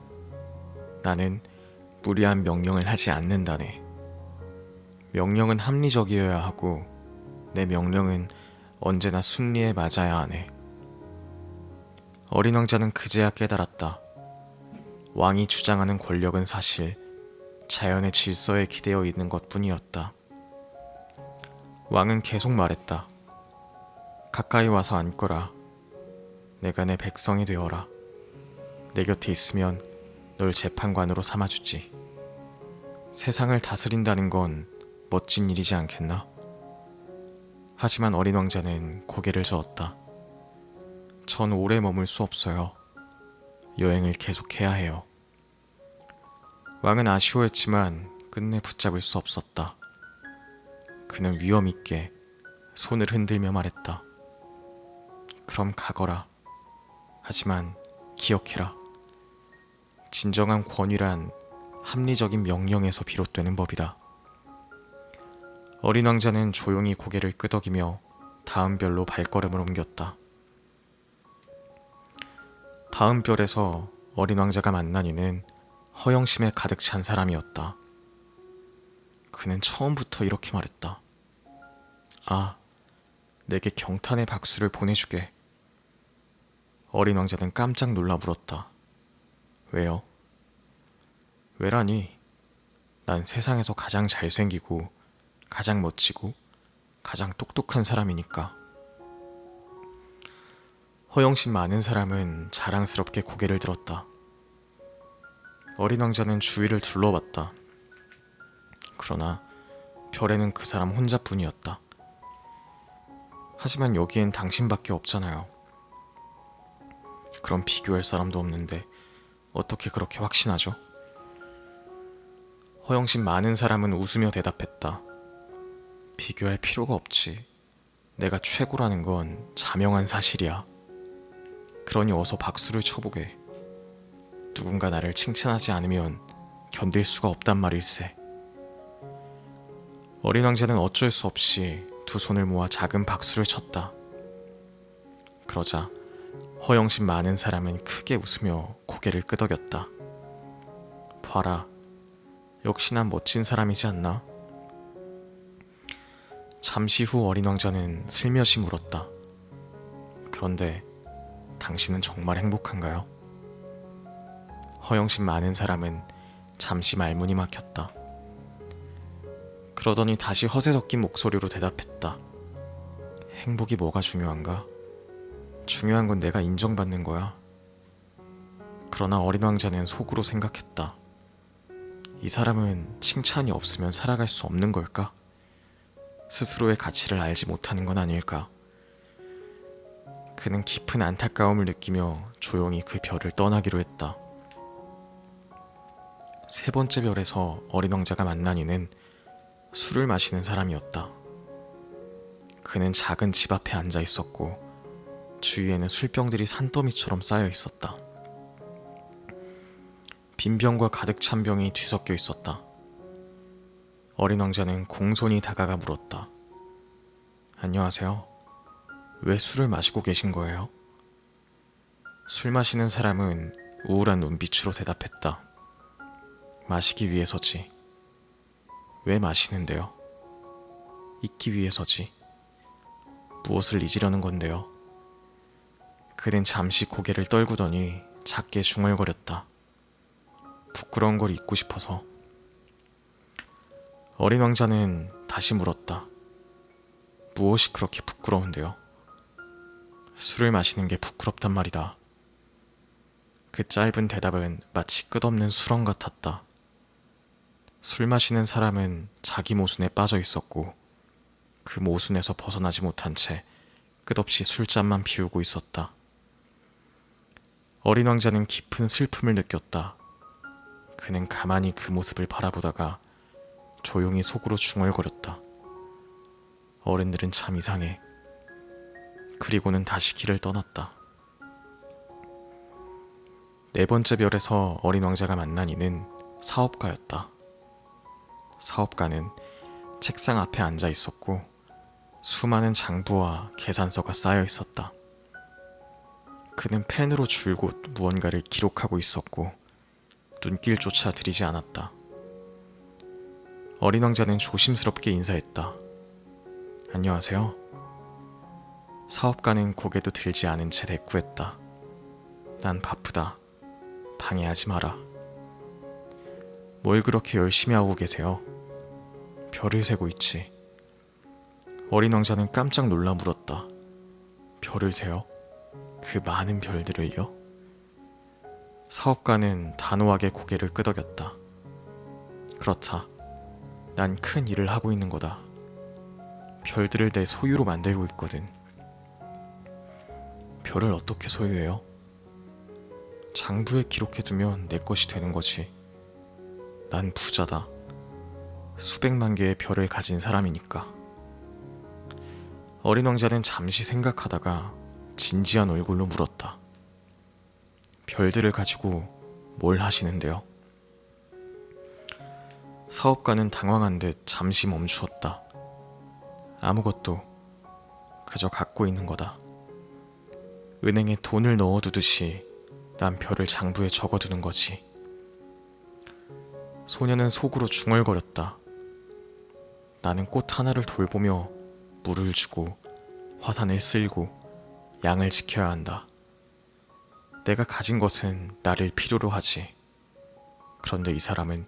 나는 무리한 명령을 하지 않는다네. 명령은 합리적이어야 하고 내 명령은 언제나 순리에 맞아야 하네. 어린 왕자는 그제야 깨달았다. 왕이 주장하는 권력은 사실 자연의 질서에 기대어 있는 것뿐이었다. 왕은 계속 말했다. 가까이 와서 앉거라. 내가 내 백성이 되어라. 내 곁에 있으면 널 재판관으로 삼아주지. 세상을 다스린다는 건 멋진 일이지 않겠나? 하지만 어린 왕자는 고개를 저었다. 전 오래 머물 수 없어요. 여행을 계속해야 해요. 왕은 아쉬워했지만 끝내 붙잡을 수 없었다. 그는 위험 있게 손을 흔들며 말했다. 그럼 가거라. 하지만 기억해라. 진정한 권위란 합리적인 명령에서 비롯되는 법이다. 어린 왕자는 조용히 고개를 끄덕이며 다음 별로 발걸음을 옮겼다. 다음 별에서 어린 왕자가 만난 이는 허영심에 가득 찬 사람이었다. 그는 처음부터 이렇게 말했다. 아, 내게 경탄의 박수를 보내주게. 어린 왕자는 깜짝 놀라 물었다. 왜요? 왜라니? 난 세상에서 가장 잘생기고 가장 멋지고 가장 똑똑한 사람이니까. 허영심 많은 사람은 자랑스럽게 고개를 들었다. 어린 왕자는 주위를 둘러봤다. 그러나 별에는 그 사람 혼자뿐이었다. 하지만 여기엔 당신밖에 없잖아요. 그럼 비교할 사람도 없는데 어떻게 그렇게 확신하죠? 허영심 많은 사람은 웃으며 대답했다. 비교할 필요가 없지. 내가 최고라는 건 자명한 사실이야. 그러니 어서 박수를 쳐보게. 누군가 나를 칭찬하지 않으면 견딜 수가 없단 말일세. 어린 왕자는 어쩔 수 없이 두 손을 모아 작은 박수를 쳤다. 그러자 허영심 많은 사람은 크게 웃으며 고개를 끄덕였다. 봐라. 역시 난 멋진 사람이지 않나? 잠시 후 어린 왕자는 슬며시 물었다. 그런데 당신은 정말 행복한가요? 허영심 많은 사람은 잠시 말문이 막혔다. 그러더니 다시 허세 섞인 목소리로 대답했다. 행복이 뭐가 중요한가? 중요한 건 내가 인정받는 거야. 그러나 어린 왕자는 속으로 생각했다. 이 사람은 칭찬이 없으면 살아갈 수 없는 걸까? 스스로의 가치를 알지 못하는 건 아닐까? 그는 깊은 안타까움을 느끼며 조용히 그 별을 떠나기로 했다. 세 번째 별에서 어린 왕자가 만난 이는 술을 마시는 사람이었다. 그는 작은 집 앞에 앉아 있었고 주위에는 술병들이 산더미처럼 쌓여 있었다. 빈 병과 가득 찬 병이 뒤섞여 있었다. 어린 왕자는 공손히 다가가 물었다. 안녕하세요. 왜 술을 마시고 계신 거예요? 술 마시는 사람은 우울한 눈빛으로 대답했다. 마시기 위해서지. 왜 마시는데요? 잊기 위해서지. 무엇을 잊으려는 건데요? 그는 잠시 고개를 떨구더니 작게 중얼거렸다. 부끄러운 걸 잊고 싶어서. 어린 왕자는 다시 물었다. 무엇이 그렇게 부끄러운데요? 술을 마시는 게 부끄럽단 말이다. 그 짧은 대답은 마치 끝없는 수렁 같았다. 술 마시는 사람은 자기 모순에 빠져 있었고 그 모순에서 벗어나지 못한 채 끝없이 술잔만 비우고 있었다. 어린 왕자는 깊은 슬픔을 느꼈다. 그는 가만히 그 모습을 바라보다가 조용히 속으로 중얼거렸다. 어른들은 참 이상해. 그리고는 다시 길을 떠났다. 네 번째 별에서 어린 왕자가 만난 이는 사업가였다. 사업가는 책상 앞에 앉아 있었고 수많은 장부와 계산서가 쌓여 있었다. 그는 펜으로 줄곧 무언가를 기록하고 있었고 눈길조차 들이지 않았다. 어린 왕자는 조심스럽게 인사했다. 안녕하세요. 사업가는 고개도 들지 않은 채 대꾸했다. 난 바쁘다. 방해하지 마라. 뭘 그렇게 열심히 하고 계세요? 별을 세고 있지. 어린 왕자는 깜짝 놀라 물었다. 별을 세요? 그 많은 별들을요? 사업가는 단호하게 고개를 끄덕였다. 그렇다. 난 큰 일을 하고 있는 거다. 별들을 내 소유로 만들고 있거든. 별을 어떻게 소유해요? 장부에 기록해두면 내 것이 되는 거지. 난 부자다. 수백만 개의 별을 가진 사람이니까. 어린 왕자는 잠시 생각하다가 진지한 얼굴로 물었다. 별들을 가지고 뭘 하시는데요? 사업가는 당황한 듯 잠시 멈추었다. 아무것도. 그저 갖고 있는 거다. 은행에 돈을 넣어두듯이 난 별을 장부에 적어두는 거지. 소녀는 속으로 중얼거렸다. 나는 꽃 하나를 돌보며 물을 주고 화산을 쓸고 양을 지켜야 한다. 내가 가진 것은 나를 필요로 하지. 그런데 이 사람은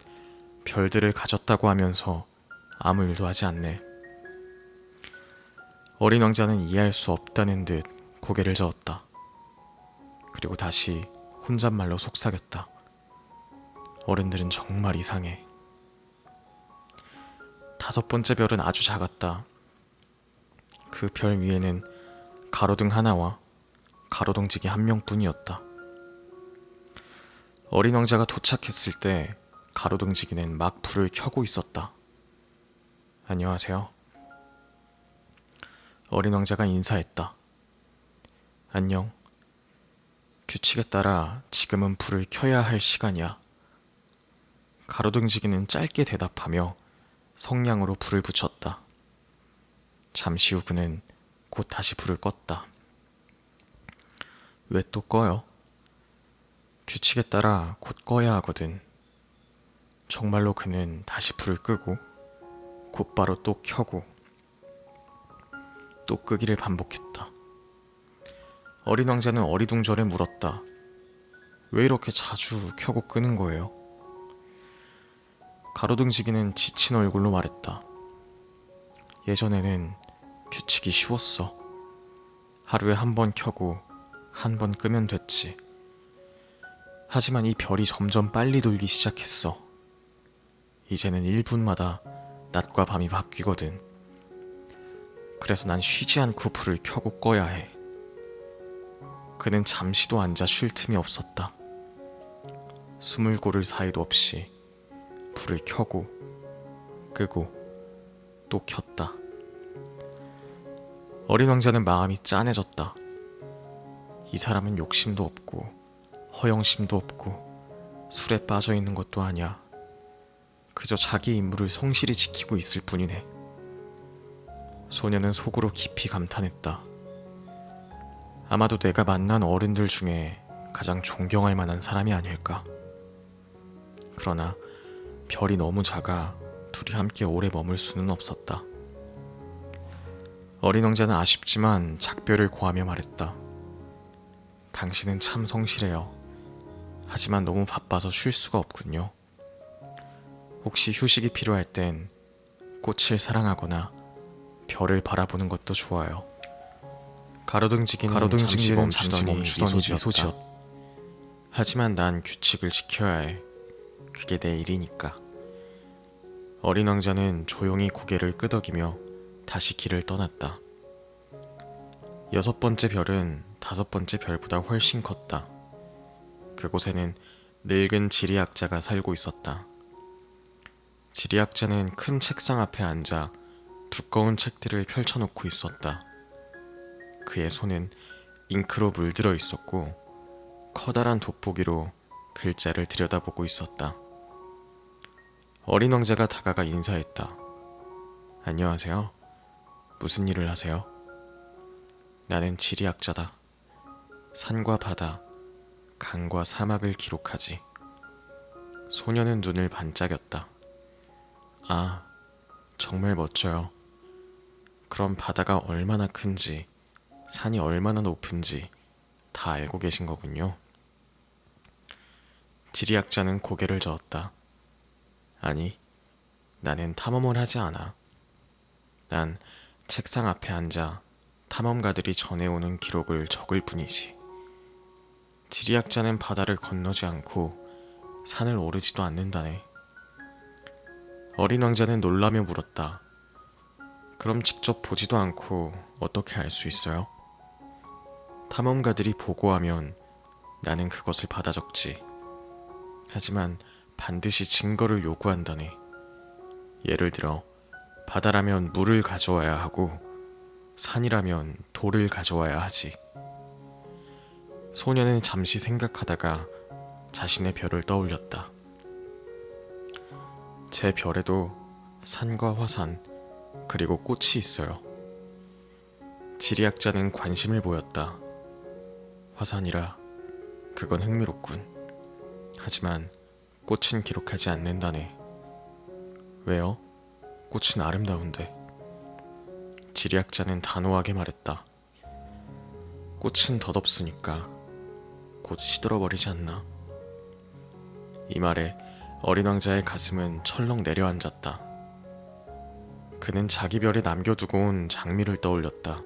별들을 가졌다고 하면서 아무 일도 하지 않네. 어린 왕자는 이해할 수 없다는 듯 고개를 저었다. 그리고 다시 혼잣말로 속삭였다. 어른들은 정말 이상해. 5번째 별은 아주 작았다. 그 별 위에는 가로등 하나와 가로등지기 1명뿐이었다. 어린 왕자가 도착했을 때 가로등지기는 막 불을 켜고 있었다. 안녕하세요. 어린 왕자가 인사했다. 안녕. 규칙에 따라 지금은 불을 켜야 할 시간이야. 가로등지기는 짧게 대답하며 성냥으로 불을 붙였다. 잠시 후 그는 곧 다시 불을 껐다. 왜 또 꺼요? 규칙에 따라 곧 꺼야 하거든. 정말로 그는 다시 불을 끄고 곧바로 또 켜고 또 끄기를 반복했다. 어린 왕자는 어리둥절해 물었다. 왜 이렇게 자주 켜고 끄는 거예요? 가로등지기는 지친 얼굴로 말했다. 예전에는 규칙이 쉬웠어. 하루에 1번 켜고 1번 끄면 됐지. 하지만 이 별이 점점 빨리 돌기 시작했어. 이제는 1분마다 낮과 밤이 바뀌거든. 그래서 난 쉬지 않고 불을 켜고 꺼야 해. 그는 잠시도 앉아 쉴 틈이 없었다. 숨을 고를 사이도 없이 불을 켜고 끄고 또 켰다. 어린 왕자는 마음이 짠해졌다. 이 사람은 욕심도 없고 허영심도 없고 술에 빠져 있는 것도 아니야. 그저 자기 임무를 성실히 지키고 있을 뿐이네. 소녀는 속으로 깊이 감탄했다. 아마도 내가 만난 어른들 중에 가장 존경할 만한 사람이 아닐까. 그러나 별이 너무 작아 둘이 함께 오래 머물 수는 없었다. 어린 왕자는 아쉽지만 작별을 고하며 말했다. 당신은 참 성실해요. 하지만 너무 바빠서 쉴 수가 없군요. 혹시 휴식이 필요할 땐 꽃을 사랑하거나 별을 바라보는 것도 좋아요. 가로등지기는 잠시 멈추더니 미소지었다. 하지만 난 규칙을 지켜야 해. 그게 내 일이니까. 어린 왕자는 조용히 고개를 끄덕이며 다시 길을 떠났다. 6번째 별은 5번째 별보다 훨씬 컸다. 그곳에는 늙은 지리학자가 살고 있었다. 지리학자는 큰 책상 앞에 앉아 두꺼운 책들을 펼쳐놓고 있었다. 그의 손은 잉크로 물들어 있었고 커다란 돋보기로 글자를 들여다보고 있었다. 어린 왕자가 다가가 인사했다. 안녕하세요. 무슨 일을 하세요? 나는 지리학자다. 산과 바다, 강과 사막을 기록하지. 소녀는 눈을 반짝였다. 아, 정말 멋져요. 그럼 바다가 얼마나 큰지 산이 얼마나 높은지 다 알고 계신 거군요. 지리학자는 고개를 저었다. 아니, 나는 탐험을 하지 않아. 난 책상 앞에 앉아 탐험가들이 전해오는 기록을 적을 뿐이지. 지리학자는 바다를 건너지 않고 산을 오르지도 않는다네. 어린 왕자는 놀라며 물었다. 그럼 직접 보지도 않고 어떻게 알 수 있어요? 탐험가들이 보고하면 나는 그것을 받아 적지. 하지만 반드시 증거를 요구한다네. 예를 들어 바다라면 물을 가져와야 하고 산이라면 돌을 가져와야 하지. 소녀는 잠시 생각하다가 자신의 별을 떠올렸다. 제 별에도 산과 화산 그리고 꽃이 있어요. 지리학자는 관심을 보였다. 화산이라 그건 흥미롭군. 하지만 꽃은 기록하지 않는다네. 왜요? 꽃은 아름다운데. 지리학자는 단호하게 말했다. 꽃은 덧없으니까 곧 시들어버리지 않나? 이 말에 어린 왕자의 가슴은 철렁 내려앉았다. 그는 자기 별에 남겨두고 온 장미를 떠올렸다.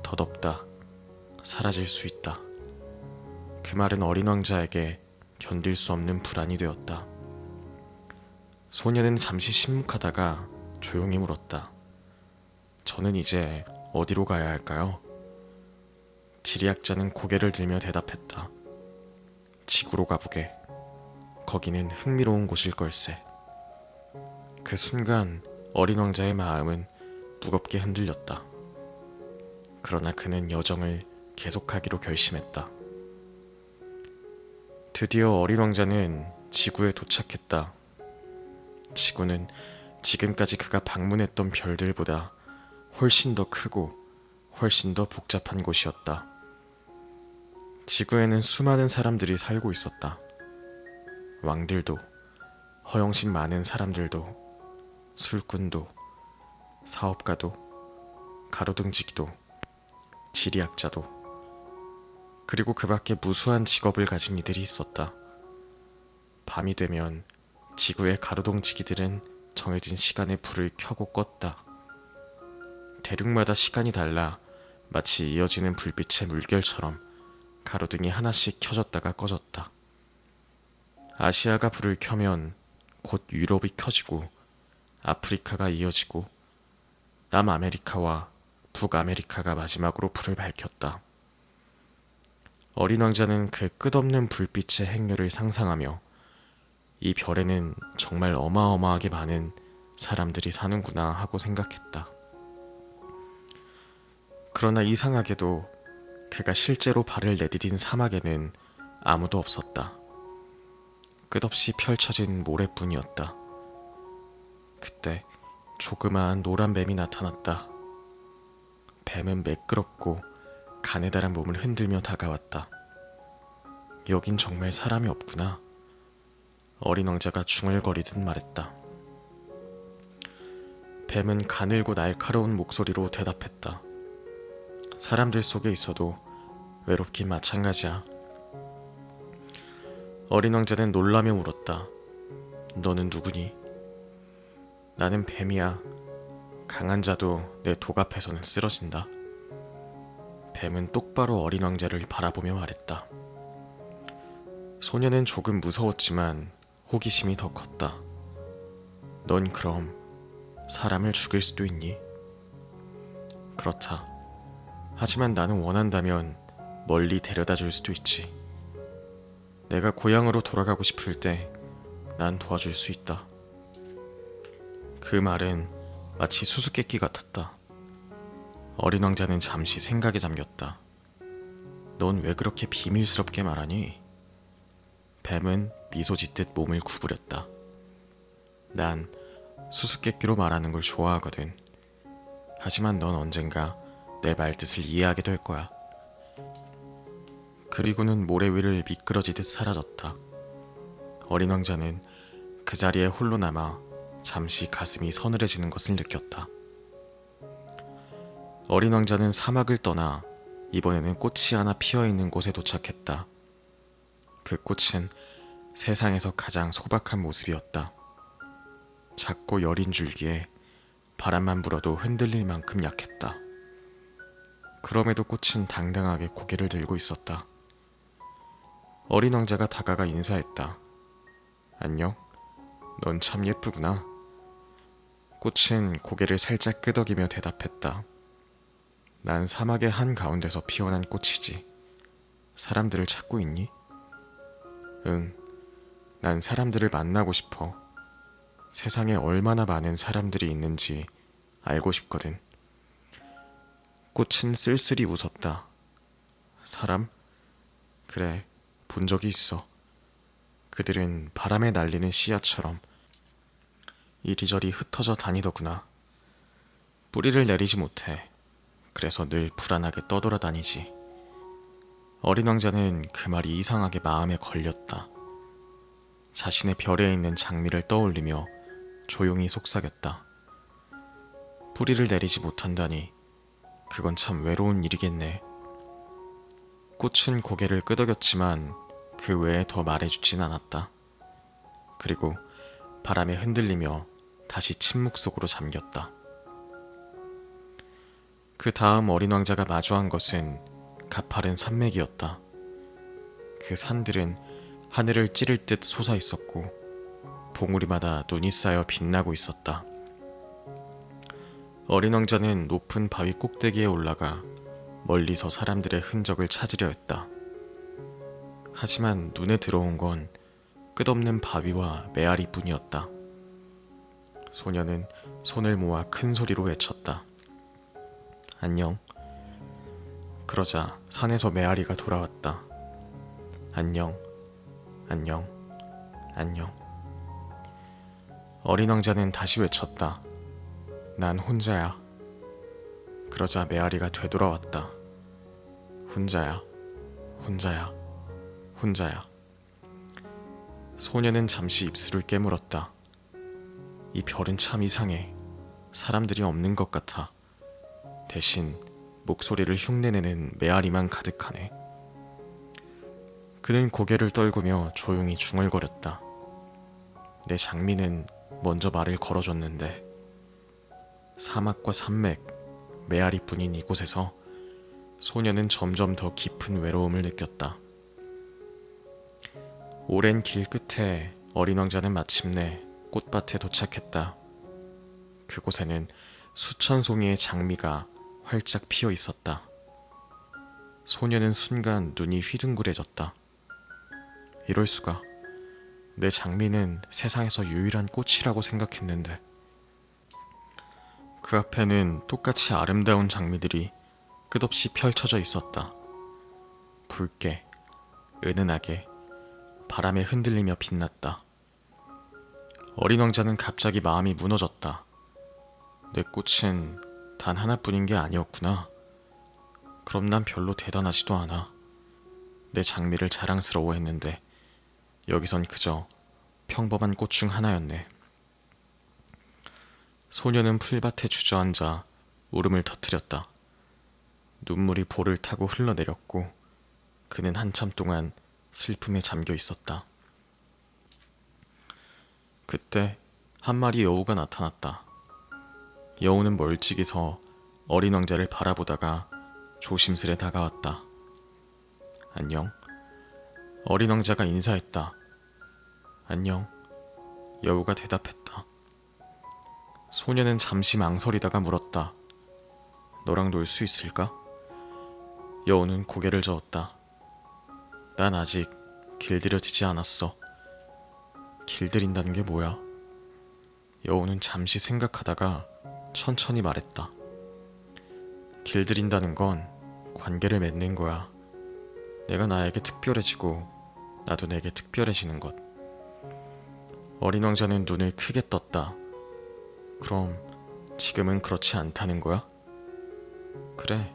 덧없다. 사라질 수 있다. 그 말은 어린 왕자에게 견딜 수 없는 불안이 되었다. 소녀는 잠시 침묵하다가 조용히 물었다. 저는 이제 어디로 가야 할까요? 지리학자는 고개를 들며 대답했다. 지구로 가보게. 거기는 흥미로운 곳일 걸세. 그 순간 어린 왕자의 마음은 무겁게 흔들렸다. 그러나 그는 여정을 계속하기로 결심했다. 드디어 어린 왕자는 지구에 도착했다. 지구는 지금까지 그가 방문했던 별들보다 훨씬 더 크고 훨씬 더 복잡한 곳이었다. 지구에는 수많은 사람들이 살고 있었다. 왕들도, 허영심 많은 사람들도, 술꾼도, 사업가도, 가로등지기도, 지리학자도, 그리고 그 밖에 무수한 직업을 가진 이들이 있었다. 밤이 되면 지구의 가로등지기들은 정해진 시간에 불을 켜고 껐다. 대륙마다 시간이 달라 마치 이어지는 불빛의 물결처럼 가로등이 하나씩 켜졌다가 꺼졌다. 아시아가 불을 켜면 곧 유럽이 켜지고 아프리카가 이어지고 남아메리카와 북아메리카가 마지막으로 불을 밝혔다. 어린 왕자는 그 끝없는 불빛의 행렬을 상상하며 이 별에는 정말 어마어마하게 많은 사람들이 사는구나 하고 생각했다. 그러나 이상하게도 그가 실제로 발을 내디딘 사막에는 아무도 없었다. 끝없이 펼쳐진 모래뿐이었다. 그때 조그마한 노란 뱀이 나타났다. 뱀은 매끄럽고 가느다란 몸을 흔들며 다가왔다. 여긴 정말 사람이 없구나. 어린 왕자가 중얼거리듯 말했다. 뱀은 가늘고 날카로운 목소리로 대답했다. 사람들 속에 있어도 외롭긴 마찬가지야. 어린 왕자는 놀라며 울었다. 너는 누구니? 나는 뱀이야. 강한 자도 내 독 앞에서는 쓰러진다. 뱀은 똑바로 어린 왕자를 바라보며 말했다. 소녀는 조금 무서웠지만 호기심이 더 컸다. 넌 그럼 사람을 죽일 수도 있니? 그렇다. 하지만 나는 원한다면 멀리 데려다 줄 수도 있지. 내가 고향으로 돌아가고 싶을 때 난 도와줄 수 있다. 그 말은 마치 수수께끼 같았다. 어린 왕자는 잠시 생각에 잠겼다. 넌 왜 그렇게 비밀스럽게 말하니? 뱀은 미소 짓듯 몸을 구부렸다. 난 수수께끼로 말하는 걸 좋아하거든. 하지만 넌 언젠가 내 말뜻을 이해하게 될 거야. 그리고는 모래 위를 미끄러지듯 사라졌다. 어린 왕자는 그 자리에 홀로 남아 잠시 가슴이 서늘해지는 것을 느꼈다. 어린 왕자는 사막을 떠나 이번에는 꽃이 하나 피어있는 곳에 도착했다. 그 꽃은 세상에서 가장 소박한 모습이었다. 작고 여린 줄기에 바람만 불어도 흔들릴 만큼 약했다. 그럼에도 꽃은 당당하게 고개를 들고 있었다. 어린 왕자가 다가가 인사했다. 안녕, 넌 참 예쁘구나. 꽃은 고개를 살짝 끄덕이며 대답했다. 난 사막의 한가운데서 피어난 꽃이지. 사람들을 찾고 있니? 응, 난 사람들을 만나고 싶어. 세상에 얼마나 많은 사람들이 있는지 알고 싶거든. 꽃은 쓸쓸히 웃었다. 사람? 그래, 본 적이 있어. 그들은 바람에 날리는 씨앗처럼 이리저리 흩어져 다니더구나. 뿌리를 내리지 못해. 그래서 늘 불안하게 떠돌아다니지. 어린 왕자는 그 말이 이상하게 마음에 걸렸다. 자신의 별에 있는 장미를 떠올리며 조용히 속삭였다. 뿌리를 내리지 못한다니 그건 참 외로운 일이겠네. 꽃은 고개를 끄덕였지만 그 외에 더 말해주진 않았다. 그리고 바람에 흔들리며 다시 침묵 속으로 잠겼다. 그 다음 어린 왕자가 마주한 것은 가파른 산맥이었다. 그 산들은 하늘을 찌를 듯 솟아 있었고 봉우리마다 눈이 쌓여 빛나고 있었다. 어린 왕자는 높은 바위 꼭대기에 올라가 멀리서 사람들의 흔적을 찾으려 했다. 하지만 눈에 들어온 건 끝없는 바위와 메아리뿐이었다. 소녀는 손을 모아 큰 소리로 외쳤다. 안녕. 그러자 산에서 메아리가 돌아왔다. 안녕, 안녕, 안녕. 어린 왕자는 다시 외쳤다. 난 혼자야. 그러자 메아리가 되돌아왔다. 혼자야, 혼자야, 혼자야. 소녀는 잠시 입술을 깨물었다. 이 별은 참 이상해. 사람들이 없는 것 같아. 대신 목소리를 흉내내는 메아리만 가득하네. 그는 고개를 떨구며 조용히 중얼거렸다. 내 장미는 먼저 말을 걸어줬는데 사막과 산맥, 메아리뿐인 이곳에서 소녀는 점점 더 깊은 외로움을 느꼈다. 오랜 길 끝에 어린 왕자는 마침내 꽃밭에 도착했다. 그곳에는 수천 송이의 장미가 활짝 피어 있었다. 소녀는 순간 눈이 휘둥그레졌다. 이럴 수가. 내 장미는 세상에서 유일한 꽃이라고 생각했는데. 그 앞에는 똑같이 아름다운 장미들이 끝없이 펼쳐져 있었다. 붉게, 은은하게, 바람에 흔들리며 빛났다. 어린 왕자는 갑자기 마음이 무너졌다. 내 꽃은 단 하나뿐인 게 아니었구나. 그럼 난 별로 대단하지도 않아. 내 장미를 자랑스러워했는데 여기선 그저 평범한 꽃 중 하나였네. 소녀는 풀밭에 주저앉아 울음을 터뜨렸다. 눈물이 볼을 타고 흘러내렸고 그는 한참 동안 슬픔에 잠겨 있었다. 그때 한 마리 여우가 나타났다. 여우는 멀찍이 서 어린 왕자를 바라보다가 조심스레 다가왔다. 안녕. 어린 왕자가 인사했다. 안녕. 여우가 대답했다. 소녀는 잠시 망설이다가 물었다. 너랑 놀 수 있을까? 여우는 고개를 저었다. 난 아직 길들여지지 않았어. 길들인다는 게 뭐야? 여우는 잠시 생각하다가 천천히 말했다. 길들인다는 건 관계를 맺는 거야. 내가 나에게 특별해지고 나도 내게 특별해지는 것. 어린 왕자는 눈을 크게 떴다. 그럼 지금은 그렇지 않다는 거야? 그래,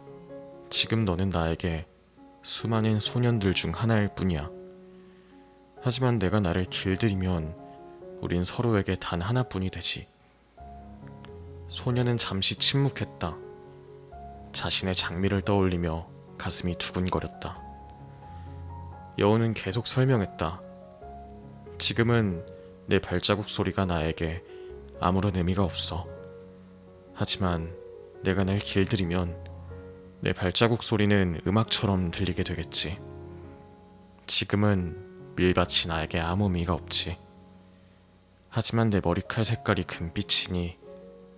지금 너는 나에게 수많은 소년들 중 하나일 뿐이야. 하지만 내가 나를 길들이면 우린 서로에게 단 하나뿐이 되지. 소녀는 잠시 침묵했다. 자신의 장미를 떠올리며 가슴이 두근거렸다. 여우는 계속 설명했다. 지금은 내 발자국 소리가 나에게 아무런 의미가 없어. 하지만 내가 날 길들이면 내 발자국 소리는 음악처럼 들리게 되겠지. 지금은 밀밭이 나에게 아무 의미가 없지. 하지만 내 머리칼 색깔이 금빛이니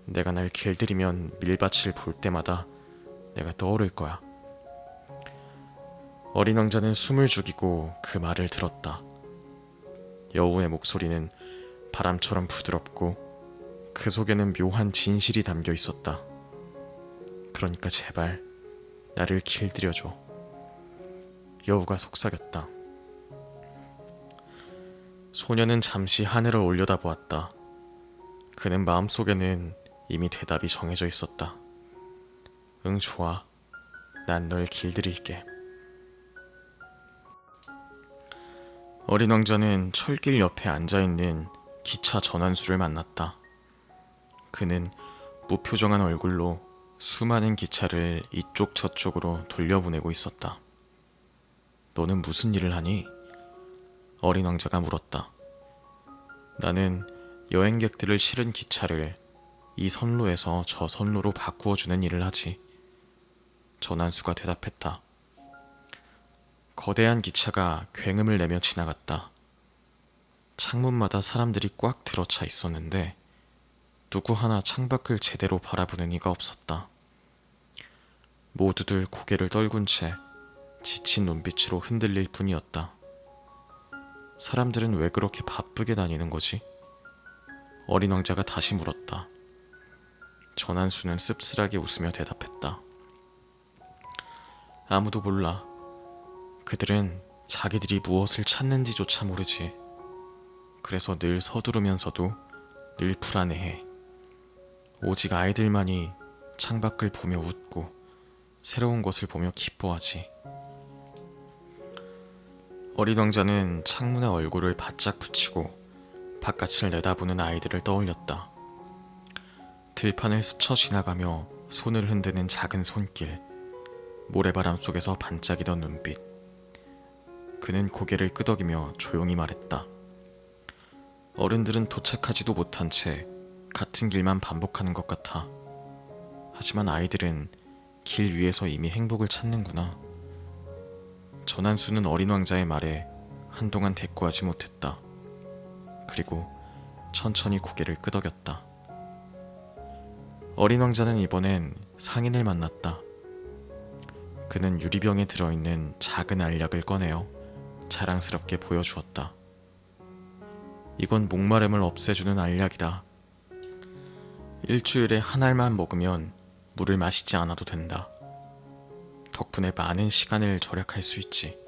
내가 날 길들이면 밀밭을 볼 때마다 내가 떠오를 거야. 어린 왕자는 숨을 죽이고 그 말을 들었다. 여우의 목소리는 바람처럼 부드럽고 그 속에는 묘한 진실이 담겨 있었다. 그러니까 제발 나를 길들여줘. 여우가 속삭였다. 소녀는 잠시 하늘을 올려다보았다. 그는 마음속에는 이미 대답이 정해져 있었다. 응, 좋아. 난 널 길들일게. 어린 왕자는 철길 옆에 앉아있는 기차 전환수를 만났다. 그는 무표정한 얼굴로 수많은 기차를 이쪽 저쪽으로 돌려보내고 있었다. 너는 무슨 일을 하니? 어린 왕자가 물었다. 나는 여행객들을 실은 기차를 이 선로에서 저 선로로 바꾸어주는 일을 하지. 전환수가 대답했다. 거대한 기차가 굉음을 내며 지나갔다. 창문마다 사람들이 꽉 들어차 있었는데 누구 하나 창밖을 제대로 바라보는 이가 없었다. 모두들 고개를 떨군 채 지친 눈빛으로 흔들릴 뿐이었다. 사람들은 왜 그렇게 바쁘게 다니는 거지? 어린 왕자가 다시 물었다. 전환수는 씁쓸하게 웃으며 대답했다. 아무도 몰라. 그들은 자기들이 무엇을 찾는지조차 모르지. 그래서 늘 서두르면서도 늘 불안해해. 오직 아이들만이 창밖을 보며 웃고 새로운 것을 보며 기뻐하지. 어린 왕자는 창문에 얼굴을 바짝 붙이고 바깥을 내다보는 아이들을 떠올렸다. 들판을 스쳐 지나가며 손을 흔드는 작은 손길, 모래바람 속에서 반짝이던 눈빛. 그는 고개를 끄덕이며 조용히 말했다. 어른들은 도착하지도 못한 채 같은 길만 반복하는 것 같아. 하지만 아이들은 길 위에서 이미 행복을 찾는구나. 전환수는 어린 왕자의 말에 한동안 대꾸하지 못했다. 그리고 천천히 고개를 끄덕였다. 어린 왕자는 이번엔 상인을 만났다. 그는 유리병에 들어있는 작은 알약을 꺼내어 자랑스럽게 보여주었다. 이건 목마름을 없애주는 알약이다. 일주일에 한 알만 먹으면 물을 마시지 않아도 된다. 덕분에 많은 시간을 절약할 수 있지.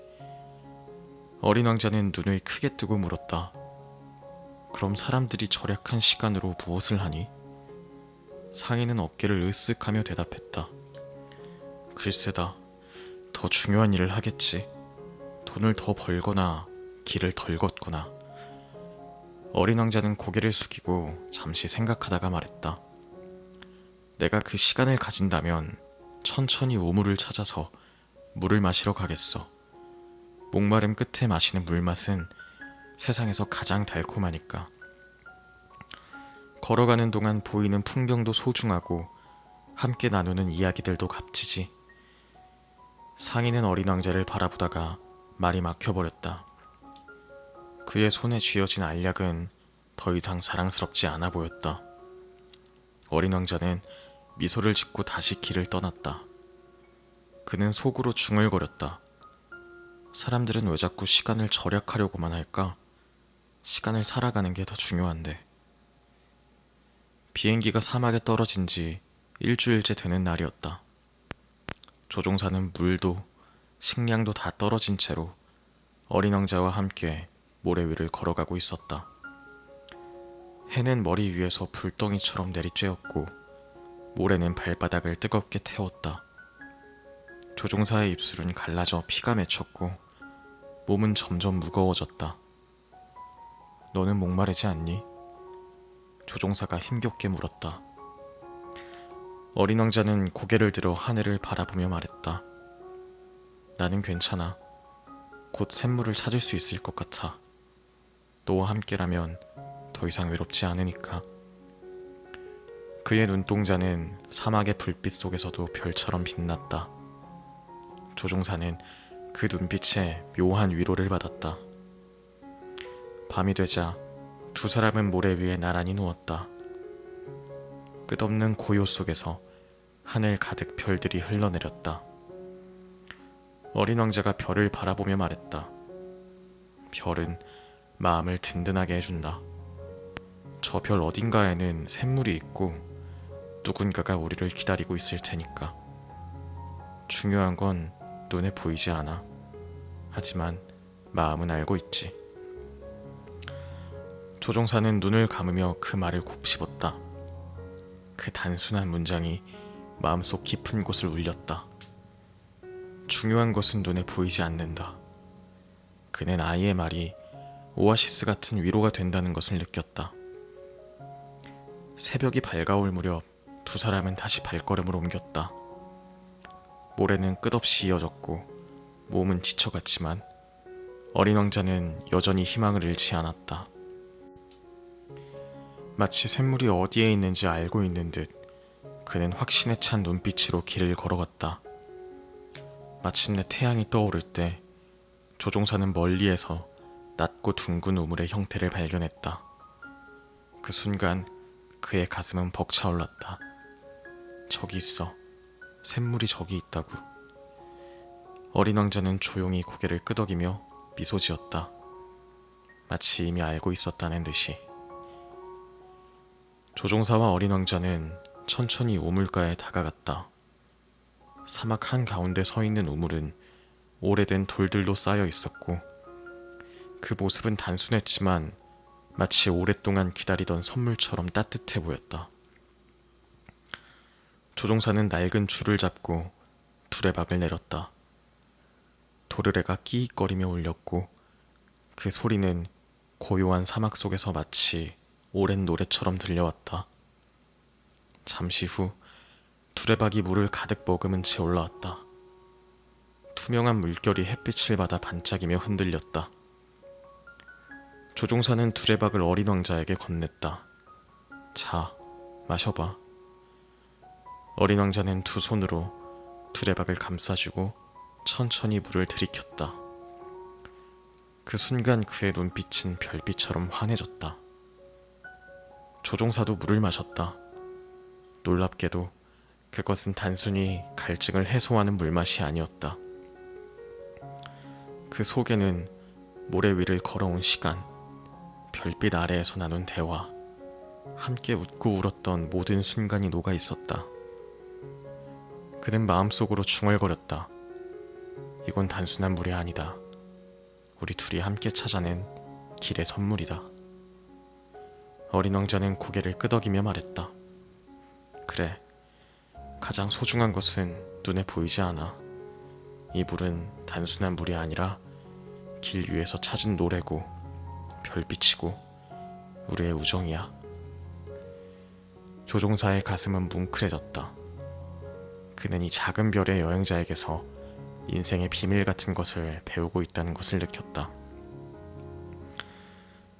어린 왕자는 눈을 크게 뜨고 물었다. 그럼 사람들이 절약한 시간으로 무엇을 하니? 상인은 어깨를 으쓱하며 대답했다. 글쎄다. 더 중요한 일을 하겠지. 돈을 더 벌거나 길을 덜 걷거나. 어린 왕자는 고개를 숙이고 잠시 생각하다가 말했다. 내가 그 시간을 가진다면 천천히 우물을 찾아서 물을 마시러 가겠어. 목마름 끝에 마시는 물맛은 세상에서 가장 달콤하니까. 걸어가는 동안 보이는 풍경도 소중하고 함께 나누는 이야기들도 값지지. 상인은 어린 왕자를 바라보다가 말이 막혀버렸다. 그의 손에 쥐어진 알약은 더 이상 자랑스럽지 않아 보였다. 어린 왕자는 미소를 짓고 다시 길을 떠났다. 그는 속으로 중얼거렸다. 사람들은 왜 자꾸 시간을 절약하려고만 할까? 시간을 살아가는 게 더 중요한데. 비행기가 사막에 떨어진 지 일주일째 되는 날이었다. 조종사는 물도 식량도 다 떨어진 채로 어린 왕자와 함께 모래 위를 걸어가고 있었다. 해는 머리 위에서 불덩이처럼 내리쬐었고 모래는 발바닥을 뜨겁게 태웠다. 조종사의 입술은 갈라져 피가 맺혔고 몸은 점점 무거워졌다. 너는 목마르지 않니? 조종사가 힘겹게 물었다. 어린 왕자는 고개를 들어 하늘을 바라보며 말했다. 나는 괜찮아. 곧 샘물을 찾을 수 있을 것 같아. 너와 함께라면 더 이상 외롭지 않으니까. 그의 눈동자는 사막의 불빛 속에서도 별처럼 빛났다. 조종사는 그 눈빛에 묘한 위로를 받았다. 밤이 되자 두 사람은 모래 위에 나란히 누웠다. 끝없는 고요 속에서 하늘 가득 별들이 흘러내렸다. 어린 왕자가 별을 바라보며 말했다. 별은 마음을 든든하게 해준다. 저 별 어딘가에는 샘물이 있고 누군가가 우리를 기다리고 있을 테니까. 중요한 건 눈에 보이지 않아. 하지만 마음은 알고 있지. 조종사는 눈을 감으며 그 말을 곱씹었다. 그 단순한 문장이 마음속 깊은 곳을 울렸다. 중요한 것은 눈에 보이지 않는다. 그는 아이의 말이 오아시스 같은 위로가 된다는 것을 느꼈다. 새벽이 밝아올 무렵 두 사람은 다시 발걸음을 옮겼다. 모래는 끝없이 이어졌고 몸은 지쳐갔지만 어린 왕자는 여전히 희망을 잃지 않았다. 마치 샘물이 어디에 있는지 알고 있는 듯 그는 확신에 찬 눈빛으로 길을 걸어갔다. 마침내 태양이 떠오를 때 조종사는 멀리에서 낮고 둥근 우물의 형태를 발견했다. 그 순간 그의 가슴은 벅차올랐다. 저기 있어. 샘물이 저기 있다고. 어린 왕자는 조용히 고개를 끄덕이며 미소 지었다. 마치 이미 알고 있었다는 듯이. 조종사와 어린 왕자는 천천히 우물가에 다가갔다. 사막 한가운데 서 있는 우물은 오래된 돌들로 쌓여 있었고 그 모습은 단순했지만 마치 오랫동안 기다리던 선물처럼 따뜻해 보였다. 조종사는 낡은 줄을 잡고 두레박을 내렸다. 도르래가 끼익거리며 울렸고 그 소리는 고요한 사막 속에서 마치 오랜 노래처럼 들려왔다. 잠시 후 두레박이 물을 가득 머금은 채 올라왔다. 투명한 물결이 햇빛을 받아 반짝이며 흔들렸다. 조종사는 두레박을 어린 왕자에게 건넸다. 자, 마셔봐. 어린 왕자는 두 손으로 두레박을 감싸주고 천천히 물을 들이켰다. 그 순간 그의 눈빛은 별빛처럼 환해졌다. 조종사도 물을 마셨다. 놀랍게도 그것은 단순히 갈증을 해소하는 물맛이 아니었다. 그 속에는 모래 위를 걸어온 시간, 별빛 아래에서 나눈 대화, 함께 웃고 울었던 모든 순간이 녹아 있었다. 그는 마음속으로 중얼거렸다. 이건 단순한 물이 아니다. 우리 둘이 함께 찾아낸 길의 선물이다. 어린 왕자는 고개를 끄덕이며 말했다. 그래, 가장 소중한 것은 눈에 보이지 않아. 이 물은 단순한 물이 아니라 길 위에서 찾은 노래고 별빛이고 우리의 우정이야. 조종사의 가슴은 뭉클해졌다. 그는 이 작은 별의 여행자에게서 인생의 비밀 같은 것을 배우고 있다는 것을 느꼈다.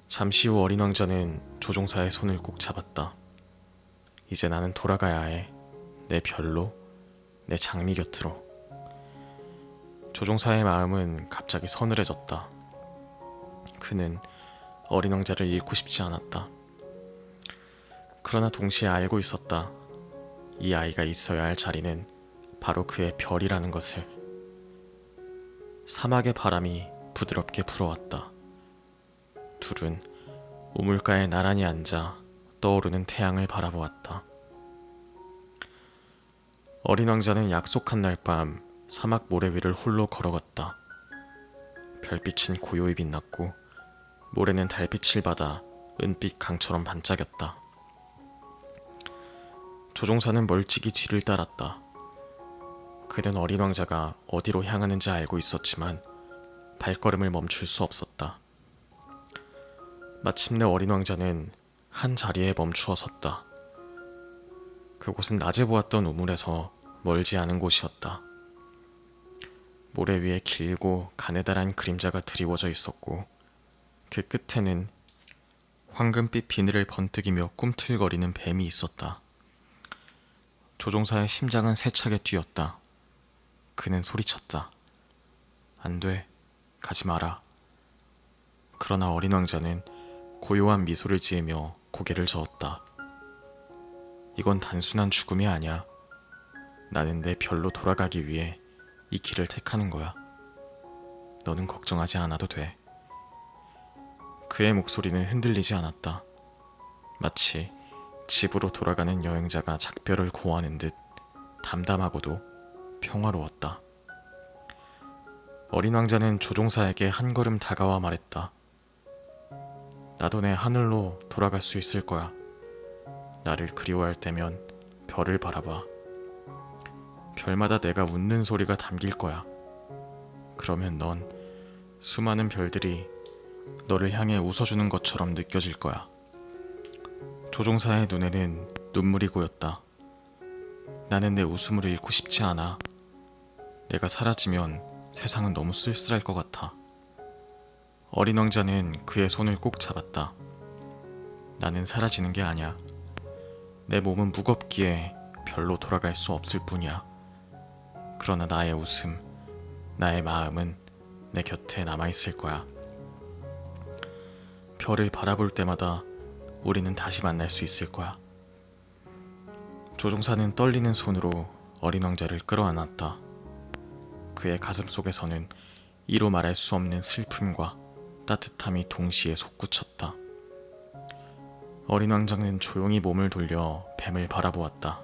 잠시 후 어린 왕자는 조종사의 손을 꼭 잡았다. 이제 나는 돌아가야 해. 내 별로, 내 장미 곁으로. 조종사의 마음은 갑자기 서늘해졌다. 그는 어린 왕자를 잃고 싶지 않았다. 그러나 동시에 알고 있었다. 이 아이가 있어야 할 자리는 바로 그의 별이라는 것을. 사막의 바람이 부드럽게 불어왔다. 둘은 우물가에 나란히 앉아 떠오르는 태양을 바라보았다. 어린 왕자는 약속한 날 밤 사막 모래 위를 홀로 걸어갔다. 별빛은 고요히 빛났고 모래는 달빛을 받아 은빛 강처럼 반짝였다. 조종사는 멀찍이 뒤를 따랐다. 그는 어린 왕자가 어디로 향하는지 알고 있었지만 발걸음을 멈출 수 없었다. 마침내 어린 왕자는 한 자리에 멈추어 섰다. 그곳은 낮에 보았던 우물에서 멀지 않은 곳이었다. 모래 위에 길고 가느다란 그림자가 드리워져 있었고 그 끝에는 황금빛 비늘을 번뜩이며 꿈틀거리는 뱀이 있었다. 조종사의 심장은 세차게 뛰었다. 그는 소리쳤다. 안 돼, 가지 마라. 그러나 어린 왕자는 고요한 미소를 지으며 고개를 저었다. 이건 단순한 죽음이 아니야. 나는 내 별로 돌아가기 위해 이 길을 택하는 거야. 너는 걱정하지 않아도 돼. 그의 목소리는 흔들리지 않았다. 마치 집으로 돌아가는 여행자가 작별을 고하는 듯 담담하고도 평화로웠다. 어린 왕자는 조종사에게 한 걸음 다가와 말했다. 나도 내 하늘로 돌아갈 수 있을 거야. 나를 그리워할 때면 별을 바라봐. 별마다 내가 웃는 소리가 담길 거야. 그러면 넌 수많은 별들이 너를 향해 웃어주는 것처럼 느껴질 거야. 조종사의 눈에는 눈물이 고였다. 나는 내 웃음을 잃고 싶지 않아. 내가 사라지면 세상은 너무 쓸쓸할 것 같아. 어린 왕자는 그의 손을 꼭 잡았다. 나는 사라지는 게 아니야. 내 몸은 무겁기에 별로 돌아갈 수 없을 뿐이야. 그러나 나의 웃음, 나의 마음은 내 곁에 남아있을 거야. 별을 바라볼 때마다 우리는 다시 만날 수 있을 거야. 조종사는 떨리는 손으로 어린 왕자를 끌어안았다. 그의 가슴 속에서는 이루 말할 수 없는 슬픔과 따뜻함이 동시에 솟구쳤다. 어린 왕자는 조용히 몸을 돌려 뱀을 바라보았다.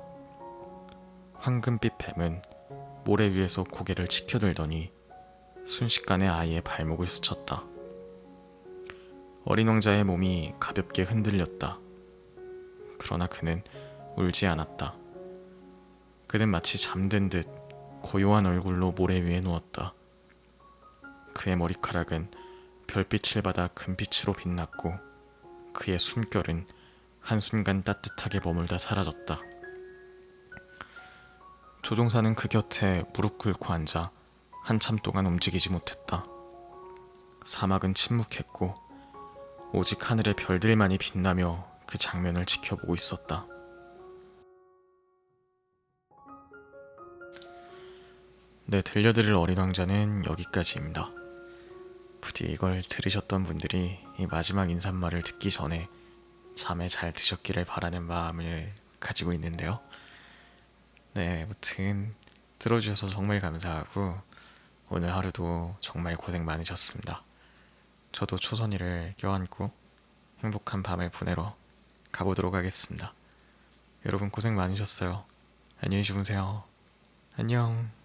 황금빛 뱀은 모래 위에서 고개를 치켜들더니 순식간에 아이의 발목을 스쳤다. 어린 왕자의 몸이 가볍게 흔들렸다. 그러나 그는 울지 않았다. 그는 마치 잠든 듯 고요한 얼굴로 모래 위에 누웠다. 그의 머리카락은 별빛을 받아 금빛으로 빛났고 그의 숨결은 한순간 따뜻하게 머물다 사라졌다. 조종사는 그 곁에 무릎 꿇고 앉아 한참 동안 움직이지 못했다. 사막은 침묵했고 오직 하늘의 별들만이 빛나며 그 장면을 지켜보고 있었다. 네, 들려드릴 어린 왕자는 여기까지입니다. 부디 이걸 들으셨던 분들이 이 마지막 인사말을 듣기 전에 잠에 잘 드셨기를 바라는 마음을 가지고 있는데요. 네, 아무튼 들어주셔서 정말 감사하고 오늘 하루도 정말 고생 많으셨습니다. 저도 초선이를 껴안고 행복한 밤을 보내러 가보도록 하겠습니다. 여러분 고생 많으셨어요. 안녕히 주무세요. 안녕.